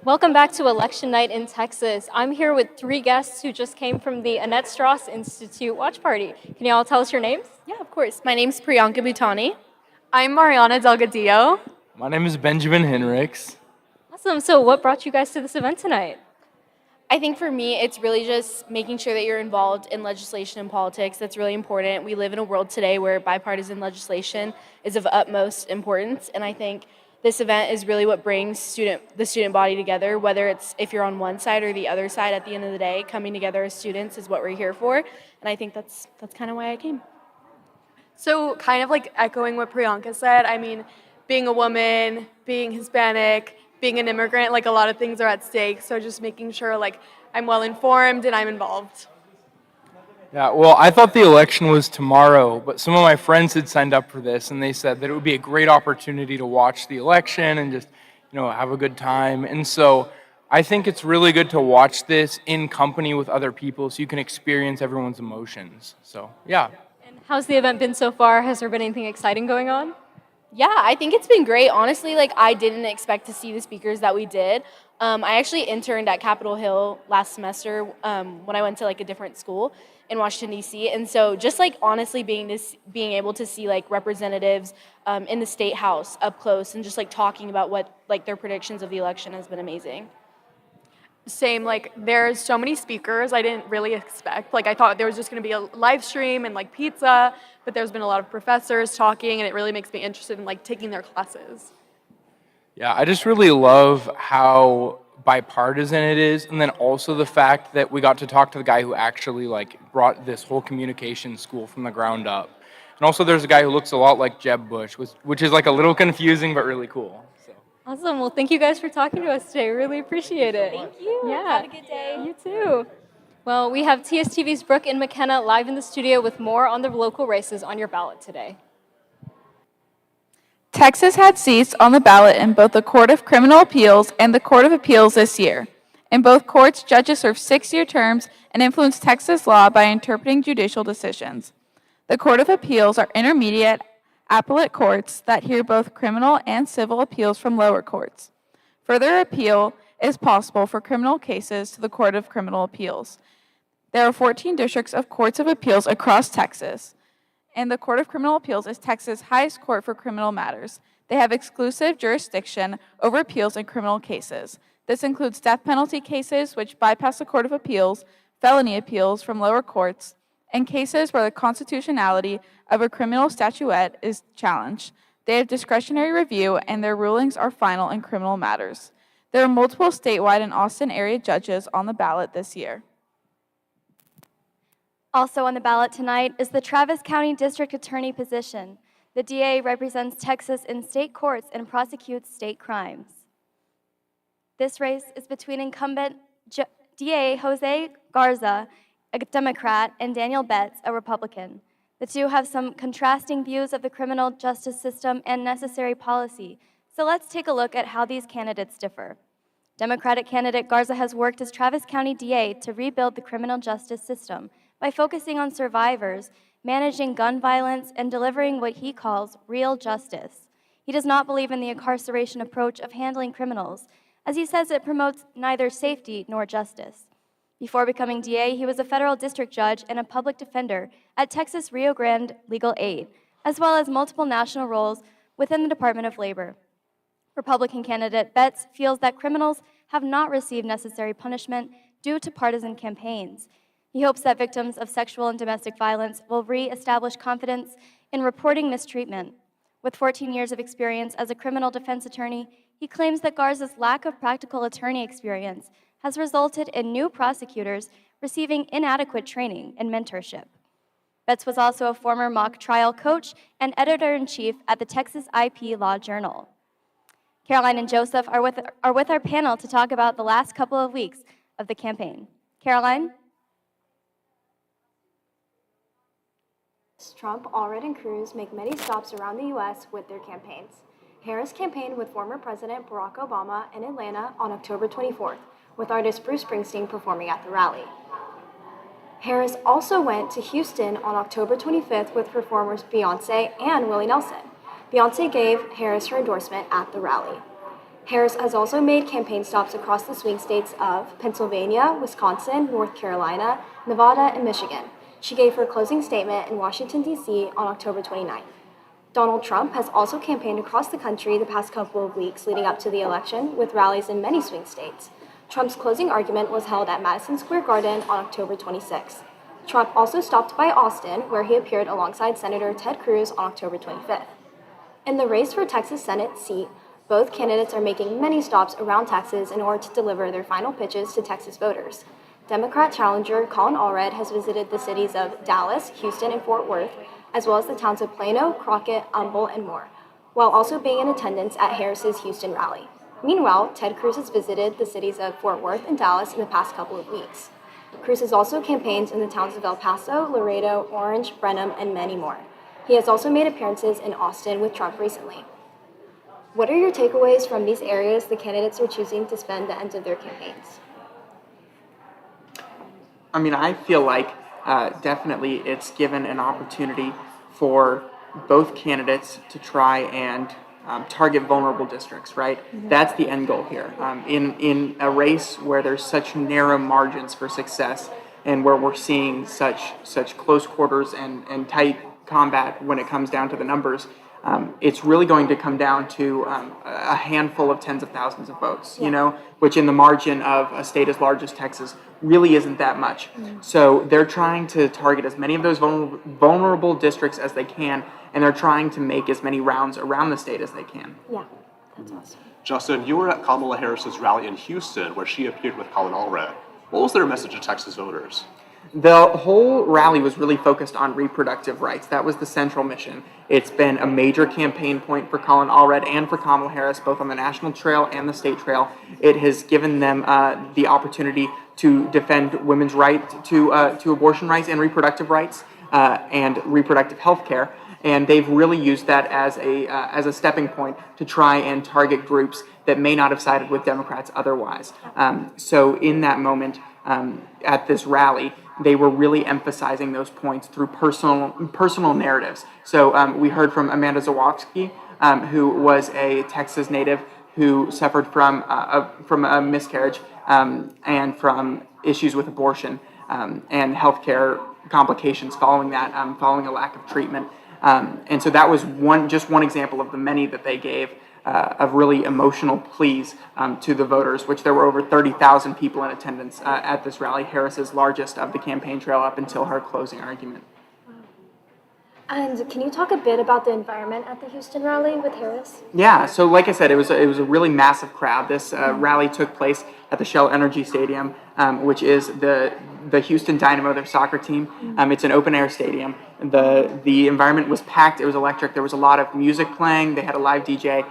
Welcome back to Election Night in Texas. I'm here with three guests who just came from the Annette Strauss Institute watch party. Can you all tell us your names? Yeah, of course. My name's Priyanka Bhutani. I'm Mariana Delgadillo. My name is Benjamin Henricks. Awesome. So what brought you guys to this event tonight? I think for me, it's really just making sure that you're involved in legislation and politics. That's really important. We live in a world today where bipartisan legislation is of utmost importance, and I think this event is really what brings the student body together, whether it's if you're on one side or the other side. At the end of the day, coming together as students is what we're here for, and I think that's kind of why I came. So kind of like echoing what Priyanka said, I mean, being a woman, being Hispanic, being an immigrant, like a lot of things are at stake. So just making sure like I'm well informed and I'm involved. Yeah, well, I thought the election was tomorrow, but some of my friends had signed up for this, and they said that it would be a great opportunity to watch the election and just, have a good time. And so I think it's really good to watch this in company with other people so you can experience everyone's emotions. So, yeah. How's the event been so far? Has there been anything exciting going on? Yeah, I think it's been great. Honestly, like I didn't expect to see the speakers that we did. I actually interned at Capitol Hill last semester when I went to like a different school in Washington D.C. And so just like honestly being able to see like representatives in the state house up close and just like talking about what like their predictions of the election has been amazing. Same, like there's so many speakers I didn't really expect. Like I thought there was just going to be a live stream and like pizza, but there's been a lot of professors talking, and it really makes me interested in like taking their classes. Yeah, I just really love how bipartisan it is, and then also the fact that we got to talk to the guy who actually like brought this whole communication school from the ground up. And also there's a guy who looks a lot like Jeb Bush, which is like a little confusing but really cool. Awesome. Well, thank you guys for talking to us today. Really appreciate it. Thank you. Yeah. Have a good day. You too. Well, we have TSTV's Brooke and McKenna live in the studio with more on the local races on your ballot today. Texas had seats on the ballot in both the Court of Criminal Appeals and the Court of Appeals this year. In both courts, judges serve 6-year terms and influence Texas law by interpreting judicial decisions. The Court of Appeals are intermediate appellate courts that hear both criminal and civil appeals from lower courts. Further appeal is possible for criminal cases to the Court of Criminal Appeals. There are 14 districts of courts of appeals across Texas, and the Court of Criminal Appeals is Texas' highest court for criminal matters. They have exclusive jurisdiction over appeals in criminal cases. This includes death penalty cases, which bypass the Court of Appeals, felony appeals from lower courts, and cases where the constitutionality of a criminal statuette is challenged. They have discretionary review, and their rulings are final in criminal matters. There are multiple statewide and Austin area judges on the ballot this year. Also on the ballot tonight is the Travis County District Attorney position. The DA represents Texas in state courts and prosecutes state crimes. This race is between incumbent DA Jose Garza, a Democrat, and Daniel Betts, a Republican. The two have some contrasting views of the criminal justice system and necessary policy, so let's take a look at how these candidates differ. Democratic candidate Garza has worked as Travis County DA to rebuild the criminal justice system by focusing on survivors, managing gun violence, and delivering what he calls real justice. He does not believe in the incarceration approach of handling criminals, as he says it promotes neither safety nor justice. Before becoming DA, he was a federal district judge and a public defender at Texas Rio Grande Legal Aid, as well as multiple national roles within the Department of Labor. Republican candidate Betts feels that criminals have not received necessary punishment due to partisan campaigns. He hopes that victims of sexual and domestic violence will re-establish confidence in reporting mistreatment. With 14 years of experience as a criminal defense attorney, he claims that Garza's lack of practical attorney experience has resulted in new prosecutors receiving inadequate training and mentorship. Betts was also a former mock trial coach and editor-in-chief at the Texas IP Law Journal. Caroline and Joseph are with our panel to talk about the last couple of weeks of the campaign. Caroline? Trump, Allred, and Cruz make many stops around the U.S. with their campaigns. Harris campaigned with former President Barack Obama in Atlanta on October 24th, with artist Bruce Springsteen performing at the rally. Harris also went to Houston on October 25th with performers Beyoncé and Willie Nelson. Beyoncé gave Harris her endorsement at the rally. Harris has also made campaign stops across the swing states of Pennsylvania, Wisconsin, North Carolina, Nevada, and Michigan. She gave her closing statement in Washington, D.C. on October 29th. Donald Trump has also campaigned across the country the past couple of weeks leading up to the election, with rallies in many swing states. Trump's closing argument was held at Madison Square Garden on October 26th. Trump also stopped by Austin, where he appeared alongside Senator Ted Cruz on October 25th. In the race for Texas Senate seat, both candidates are making many stops around Texas in order to deliver their final pitches to Texas voters. Democrat challenger Colin Allred has visited the cities of Dallas, Houston, and Fort Worth, as well as the towns of Plano, Crockett, Humble, and more, while also being in attendance at Harris's Houston rally. Meanwhile, Ted Cruz has visited the cities of Fort Worth and Dallas in the past couple of weeks. Cruz has also campaigned in the towns of El Paso, Laredo, Orange, Brenham, and many more. He has also made appearances in Austin with Trump recently. What are your takeaways from these areas the candidates are choosing to spend the end of their campaigns? I mean, I feel like definitely it's given an opportunity for both candidates to try and target vulnerable districts, right? Mhm. That's the end goal here. In a race where there's such narrow margins for success and where we're seeing such close quarters and tight combat when it comes down to the numbers, it's really going to come down to a handful of tens of thousands of votes, you know, which in the margin of a state as large as Texas really isn't that much. So they're trying to target as many of those vulnerable districts as they can, and they're trying to make as many rounds around the state as they can. Yeah, that's awesome. Justin, you were at Kamala Harris's rally in Houston where she appeared with Colin Allred. What was their message to Texas voters? The whole rally was really focused on reproductive rights. That was the central mission. It's been a major campaign point for Colin Allred and for Kamala Harris, both on the national trail and the state trail. It has given them the opportunity to defend women's right to abortion rights and reproductive rights and reproductive health care. And they've really used that as a stepping point to try and target groups that may not have sided with Democrats otherwise. So in that moment, at this rally, they were really emphasizing those points through personal narratives. So we heard from Amanda Zawadzki, who was a Texas native who suffered from a miscarriage and from issues with abortion and healthcare complications following that, following a lack of treatment. And so that was just one example of the many that they gave of really emotional pleas to the voters, which there were over 30,000 people in attendance at this rally, Harris's largest of the campaign trail up until her closing argument. And can you talk a bit about the environment at the Houston rally with Harris? Yeah, so like I said, it was a really massive crowd. This rally took place at the Shell Energy Stadium, which is the Houston Dynamo, their soccer team. It's an open air stadium. The environment was packed. It was electric. There was a lot of music playing. They had a live DJ.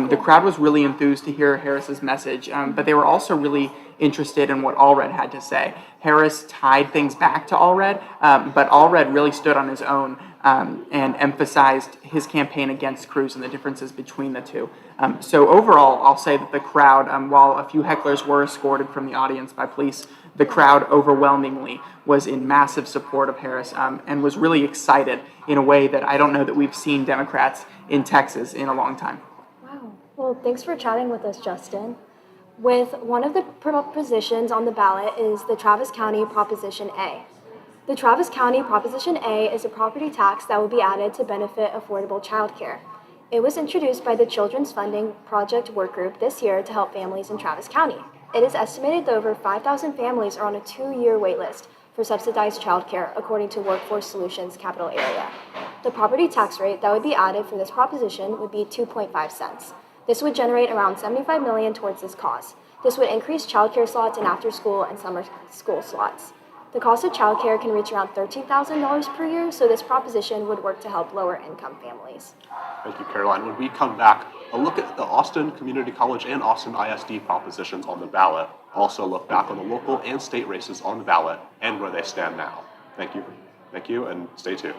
The crowd was really enthused to hear Harris's message, but they were also really interested in what Allred had to say. Harris tied things back to Allred, but Allred really stood on his own and emphasized his campaign against Cruz and the differences between the two. So overall, I'll say that the crowd, while a few hecklers were escorted from the audience by police, the crowd overwhelmingly was in massive support of Harris and was really excited in a way that I don't know that we've seen Democrats in Texas in a long time. Wow. Well, thanks for chatting with us, Justin. With one of the propositions on the ballot is the Travis County Proposition A. The Travis County Proposition A is a property tax that will be added to benefit affordable childcare. It was introduced by the Children's Funding Project Work Group this year to help families in Travis County. It is estimated that over 5,000 families are on a 2-year waitlist for subsidized childcare, according to Workforce Solutions Capital Area. The property tax rate that would be added for this proposition would be 2.5 cents. This would generate around $75 million towards this cause. This would increase childcare slots in after-school and summer school slots. The cost of childcare can reach around $13,000 per year, so this proposition would work to help lower-income families. Thank you, Caroline. When we come back, a look at the Austin Community College and Austin ISD propositions on the ballot. Also look back on the local and state races on the ballot and where they stand now. Thank you, and stay tuned.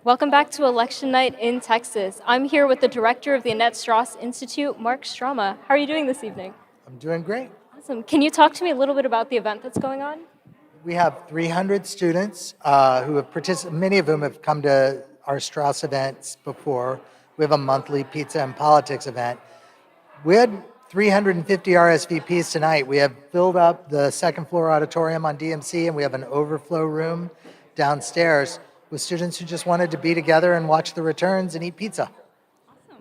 Welcome back to Election Night in Texas. I'm here with the director of the Annette Strauss Institute, Mark Strama. How are you doing this evening? I'm doing great. Awesome. Can you talk to me a little bit about the event that's going on? We have 300 students who have participated, many of whom have come to our Strauss events before. We have a monthly pizza and politics event. We had 350 RSVPs tonight. We have filled up the second floor auditorium on DMC, and we have an overflow room downstairs with students who just wanted to be together and watch the returns and eat pizza.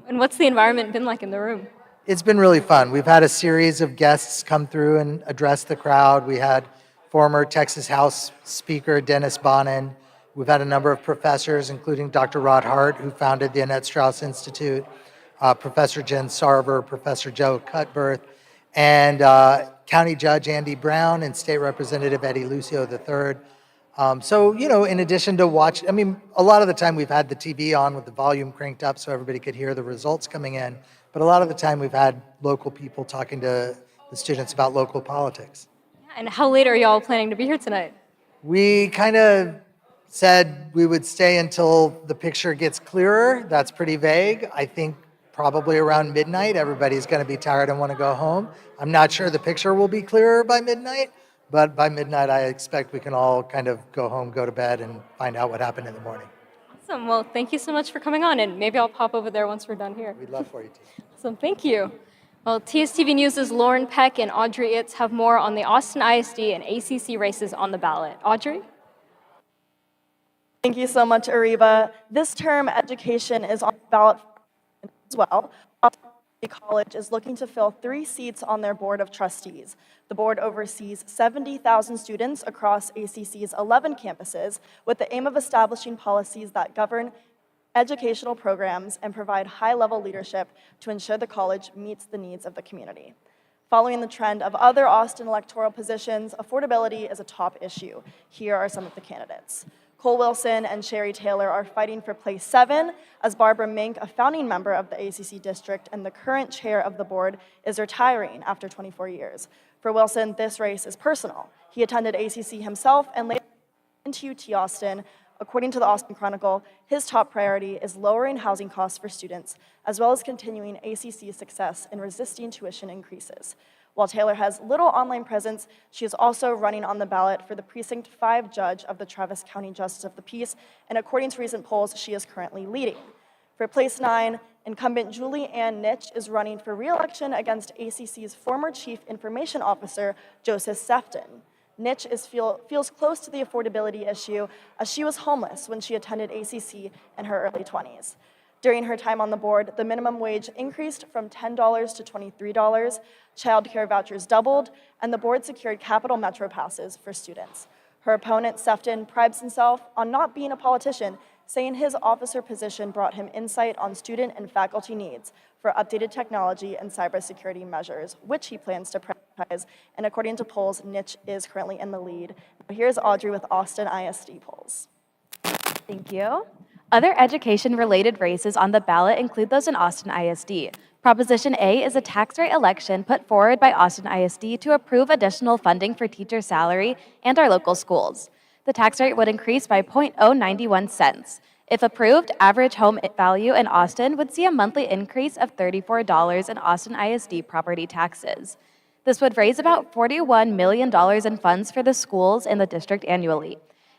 And what's the environment been like in the room? It's been really fun. We've had a series of guests come through and address the crowd. We had former Texas House Speaker Dennis Bonnen. We've had a number of professors, including Dr. Rod Hart, who founded the Annette Strauss Institute, Professor Jen Sarver, Professor Joe Cutbirth, and County Judge Andy Brown and State Representative Eddie Lucio III. So, in addition to a lot of the time we've had the TV on with the volume cranked up so everybody could hear the results coming in, but a lot of the time we've had local people talking to the students about local politics. And how late are y'all planning to be here tonight? We kind of said we would stay until the picture gets clearer. That's pretty vague. I think probably around midnight, everybody's going to be tired and want to go home. I'm not sure the picture will be clearer by midnight, but by midnight, I expect we can all kind of go home, go to bed, and find out what happened in the morning. Awesome. Well, thank you so much for coming on, and maybe I'll pop over there once we're done here. We'd love for you to. Awesome. Thank you. Well, TSTV News' Lauren Peck and Audrey Itz have more on the Austin ISD and ACC races on the ballot. Audrey? Thank you so much, Ariba. This term, education is on the ballot as well. Austin College is looking to fill 3 seats on their board of trustees. The board oversees 70,000 students across ACC's 11 campuses with the aim of establishing policies that govern educational programs and provide high-level leadership to ensure the college meets the needs of the community. Following the trend of other Austin electoral positions, affordability is a top issue. Here are some of the candidates. Cole Wilson and Sherry Taylor are fighting for place 7, as Barbara Mink, a founding member of the ACC district and the current chair of the board, is retiring after 24 years. For Wilson, this race is personal. He attended ACC himself and later into UT Austin. According to the Austin Chronicle, his top priority is lowering housing costs for students, as well as continuing ACC's success in resisting tuition increases. While Taylor has little online presence, she is also running on the ballot for the Precinct 5 judge of the Travis County Justice of the Peace, and according to recent polls, she is currently leading. For place 9, incumbent Julie Ann Nitsch is running for re-election against ACC's former Chief Information Officer, Joseph Sefton. Nitsch feels close to the affordability issue, as she was homeless when she attended ACC in her early 20s. During her time on the board, the minimum wage increased from $10 to $23, childcare vouchers doubled, and the board secured Capital Metro passes for students. Her opponent, Sefton, prides himself on not being a politician, saying his officer position brought him insight on student and faculty needs for updated technology and cybersecurity measures, which he plans to prioritize. And according to polls, Nitsch is currently in the lead. Here's Audrey with Austin ISD polls. Thank you. Other education-related races on the ballot include those in Austin ISD. Proposition A is a tax rate election put forward by Austin ISD to approve additional funding for teacher salary and our local schools. The tax rate would increase by 0.091 cents. If approved, average home value in Austin would see a monthly increase of $34 in Austin ISD property taxes. This would raise about $41 million in funds for the schools in the district annually.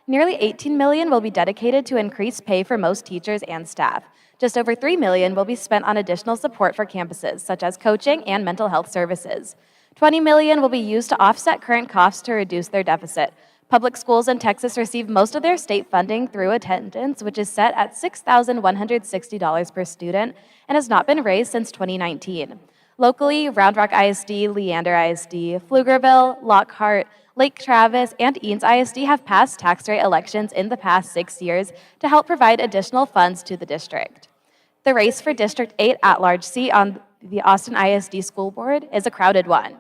Nearly $18 million will be dedicated to increased pay for most teachers and staff. Just over $3 million will be spent on additional support for campuses, such as coaching and mental health services. $20 million will be used to offset current costs to reduce their deficit. Public schools in Texas receive most of their state funding through attendance, which is set at $6,160 per student and has not been raised since 2019. Locally, Round Rock ISD, Leander ISD, Pflugerville, Lockhart, Lake Travis, and Eanes ISD have passed tax rate elections in the past 6 years to help provide additional funds to the district. The race for District 8 at-large seat on the Austin ISD School Board is a crowded one,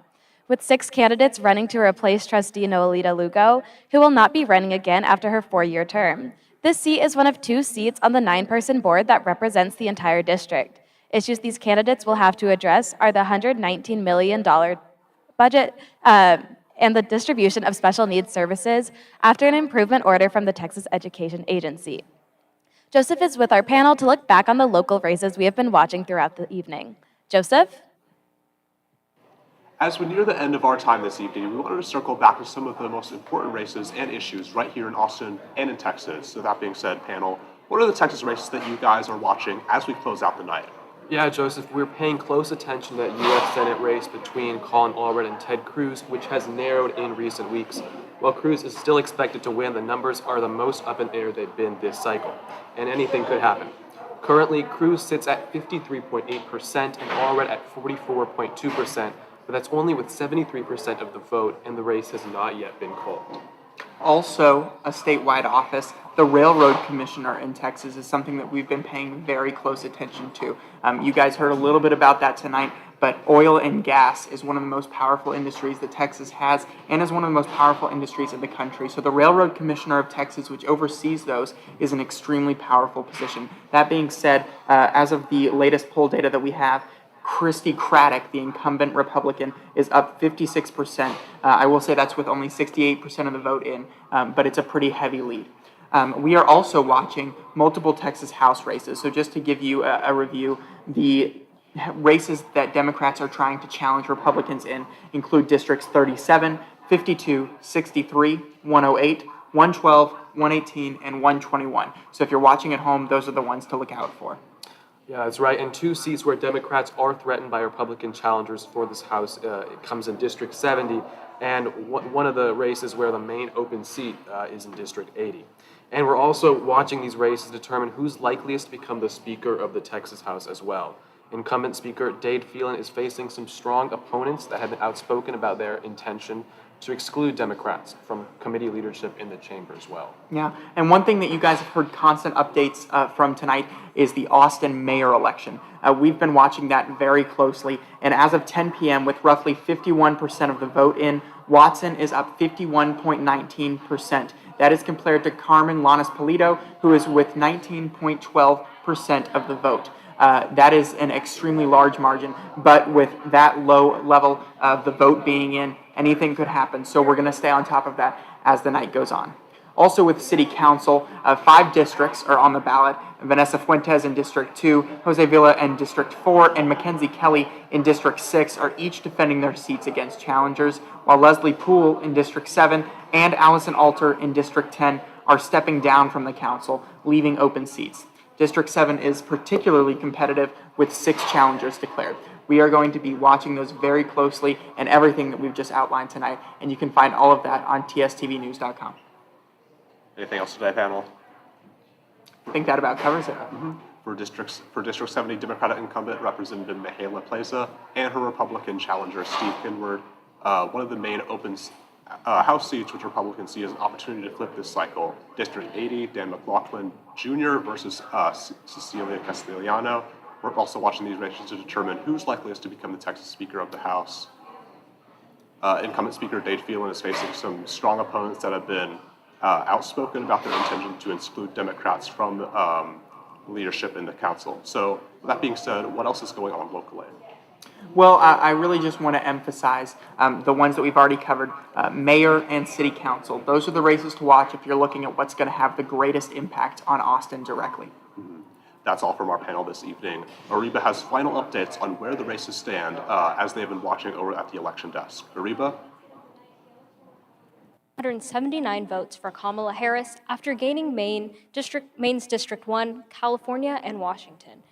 with 6 candidates running to replace trustee Noelita Lugo, who will not be running again after her 4-year term. This seat is one of 2 seats on the 9-person board that represents the entire district. Issues these candidates will have to address are the $119 million budget and the distribution of special needs services after an improvement order from the Texas Education Agency. Joseph is with our panel to look back on the local races we have been watching throughout the evening. Joseph? As we near the end of our time this evening, we wanted to circle back to some of the most important races and issues right here in Austin and in Texas. So that being said, panel, what are the Texas races that you guys are watching as we close out the night? Yeah, Joseph, we're paying close attention to that U.S. Senate race between Colin Allred and Ted Cruz, which has narrowed in recent weeks. While Cruz is still expected to win, the numbers are the most up in the air they've been this cycle, and anything could happen. Currently, Cruz sits at 53.8% and Allred at 44.2%, but that's only with 73% of the vote, and the race has not yet been called. Also, a statewide office, the railroad commissioner in Texas, is something that we've been paying very close attention to. You guys heard a little bit about that tonight, but oil and gas is one of the most powerful industries that Texas has and is one of the most powerful industries in the country. So the railroad commissioner of Texas, which oversees those, is an extremely powerful position. That being said, as of the latest poll data that we have, Christy Craddock, the incumbent Republican, is up 56%. I will say that's with only 68% of the vote in, but it's a pretty heavy lead. We are also watching multiple Texas House races. So just to give you a review, the races that Democrats are trying to challenge Republicans in include districts 37, 52, 63, 108, 112, 118, and 121. So if you're watching at home, those are the ones to look out for. Yeah, that's right. And two seats where Democrats are threatened by Republican challengers for this House, it comes in District 70, and one of the races where the main open seat is in District 80. And we're also watching these races to determine who's likeliest to become the Speaker of the Texas House as well. Incumbent Speaker Dade Phelan is facing some strong opponents that have been outspoken about their intention to exclude Democrats from committee leadership in the chamber as well. Yeah, and one thing that you guys have heard constant updates from tonight is the Austin mayor election. We've been watching that very closely, and as of 10 p.m., with roughly 51% of the vote in, Watson is up 51.19%. That is compared to Carmen Lanes-Polito, who is with 19.12% of the vote. That is an extremely large margin, but with that low level of the vote being in, anything could happen. So we're going to stay on top of that as the night goes on. Also with City Council, 5 districts are on the ballot. Vanessa Fuentes in District 2, Jose Villa in District 4, and Mackenzie Kelly in District 6 are each defending their seats against challengers, while Leslie Poole in District 7 and Allison Alter in District 10 are stepping down from the council, leaving open seats. District 7 is particularly competitive with 6 challengers declared. We are going to be watching those very closely and everything that we've just outlined tonight, and you can find all of that on tstvnews.com. Anything else today, panel? I think that about covers it. For District 70, Democratic incumbent Representative Mihaela Plaza and her Republican challenger Steve Kinward, one of the main open House seats which Republicans see as an opportunity to flip this cycle. District 80, Dan McLaughlin Jr. versus Cecilia Castellano. We're also watching these races to determine who's likeliest to become the Texas Speaker of the House. Incumbent Speaker Dade Phelan is facing some strong opponents that have been outspoken about their intention to exclude Democrats from leadership in the council. So that being said, what else is going on locally? Well, I really just want to emphasize the ones that we've already covered, mayor and city council. Those are the races to watch if you're looking at what's going to have the greatest impact on Austin directly. That's all from our panel this evening. Ariba has final updates on where the races stand as they have been watching over at the election desk. Ariba? 179 votes for Kamala Harris after gaining Maine's District 1, California, and Washington.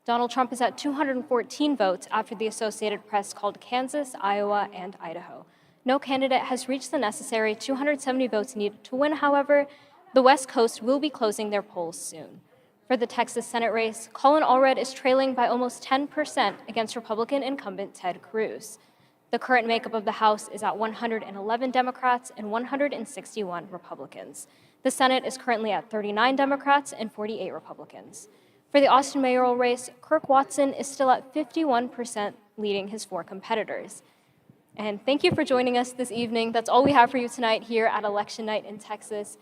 Donald Trump is at 214 votes after the Associated Press called Kansas, Iowa, and Idaho. No candidate has reached the necessary 270 votes needed to win, however. The West Coast will be closing their polls soon. For the Texas Senate race, Colin Allred is trailing by almost 10% against Republican incumbent Ted Cruz. The current makeup of the House is at 111 Democrats and 161 Republicans. The Senate is currently at 39 Democrats and 48 Republicans. For the Austin mayoral race, Kirk Watson is still at 51%, leading his 4 competitors. And thank you for joining us this evening. That's all we have for you tonight here at Election Night in Texas.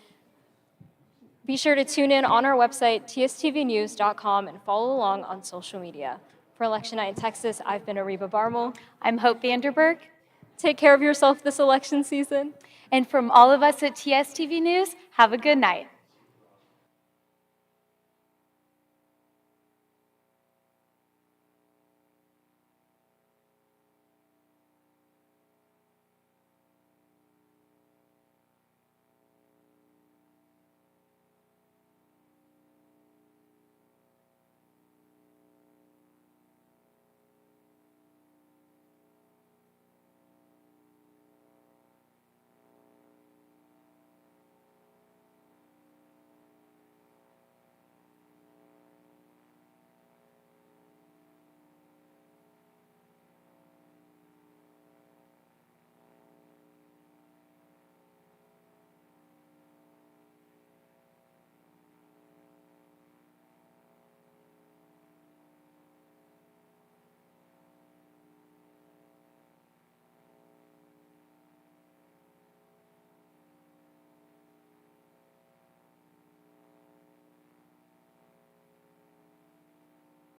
Be sure to tune in on our website, tstvnews.com, and follow along on social media. For Election Night in Texas, I've been Ariba Barmel. I'm Hope Vanderberg. Take care of yourself this election season. And from all of us at TSTV News, have a good night.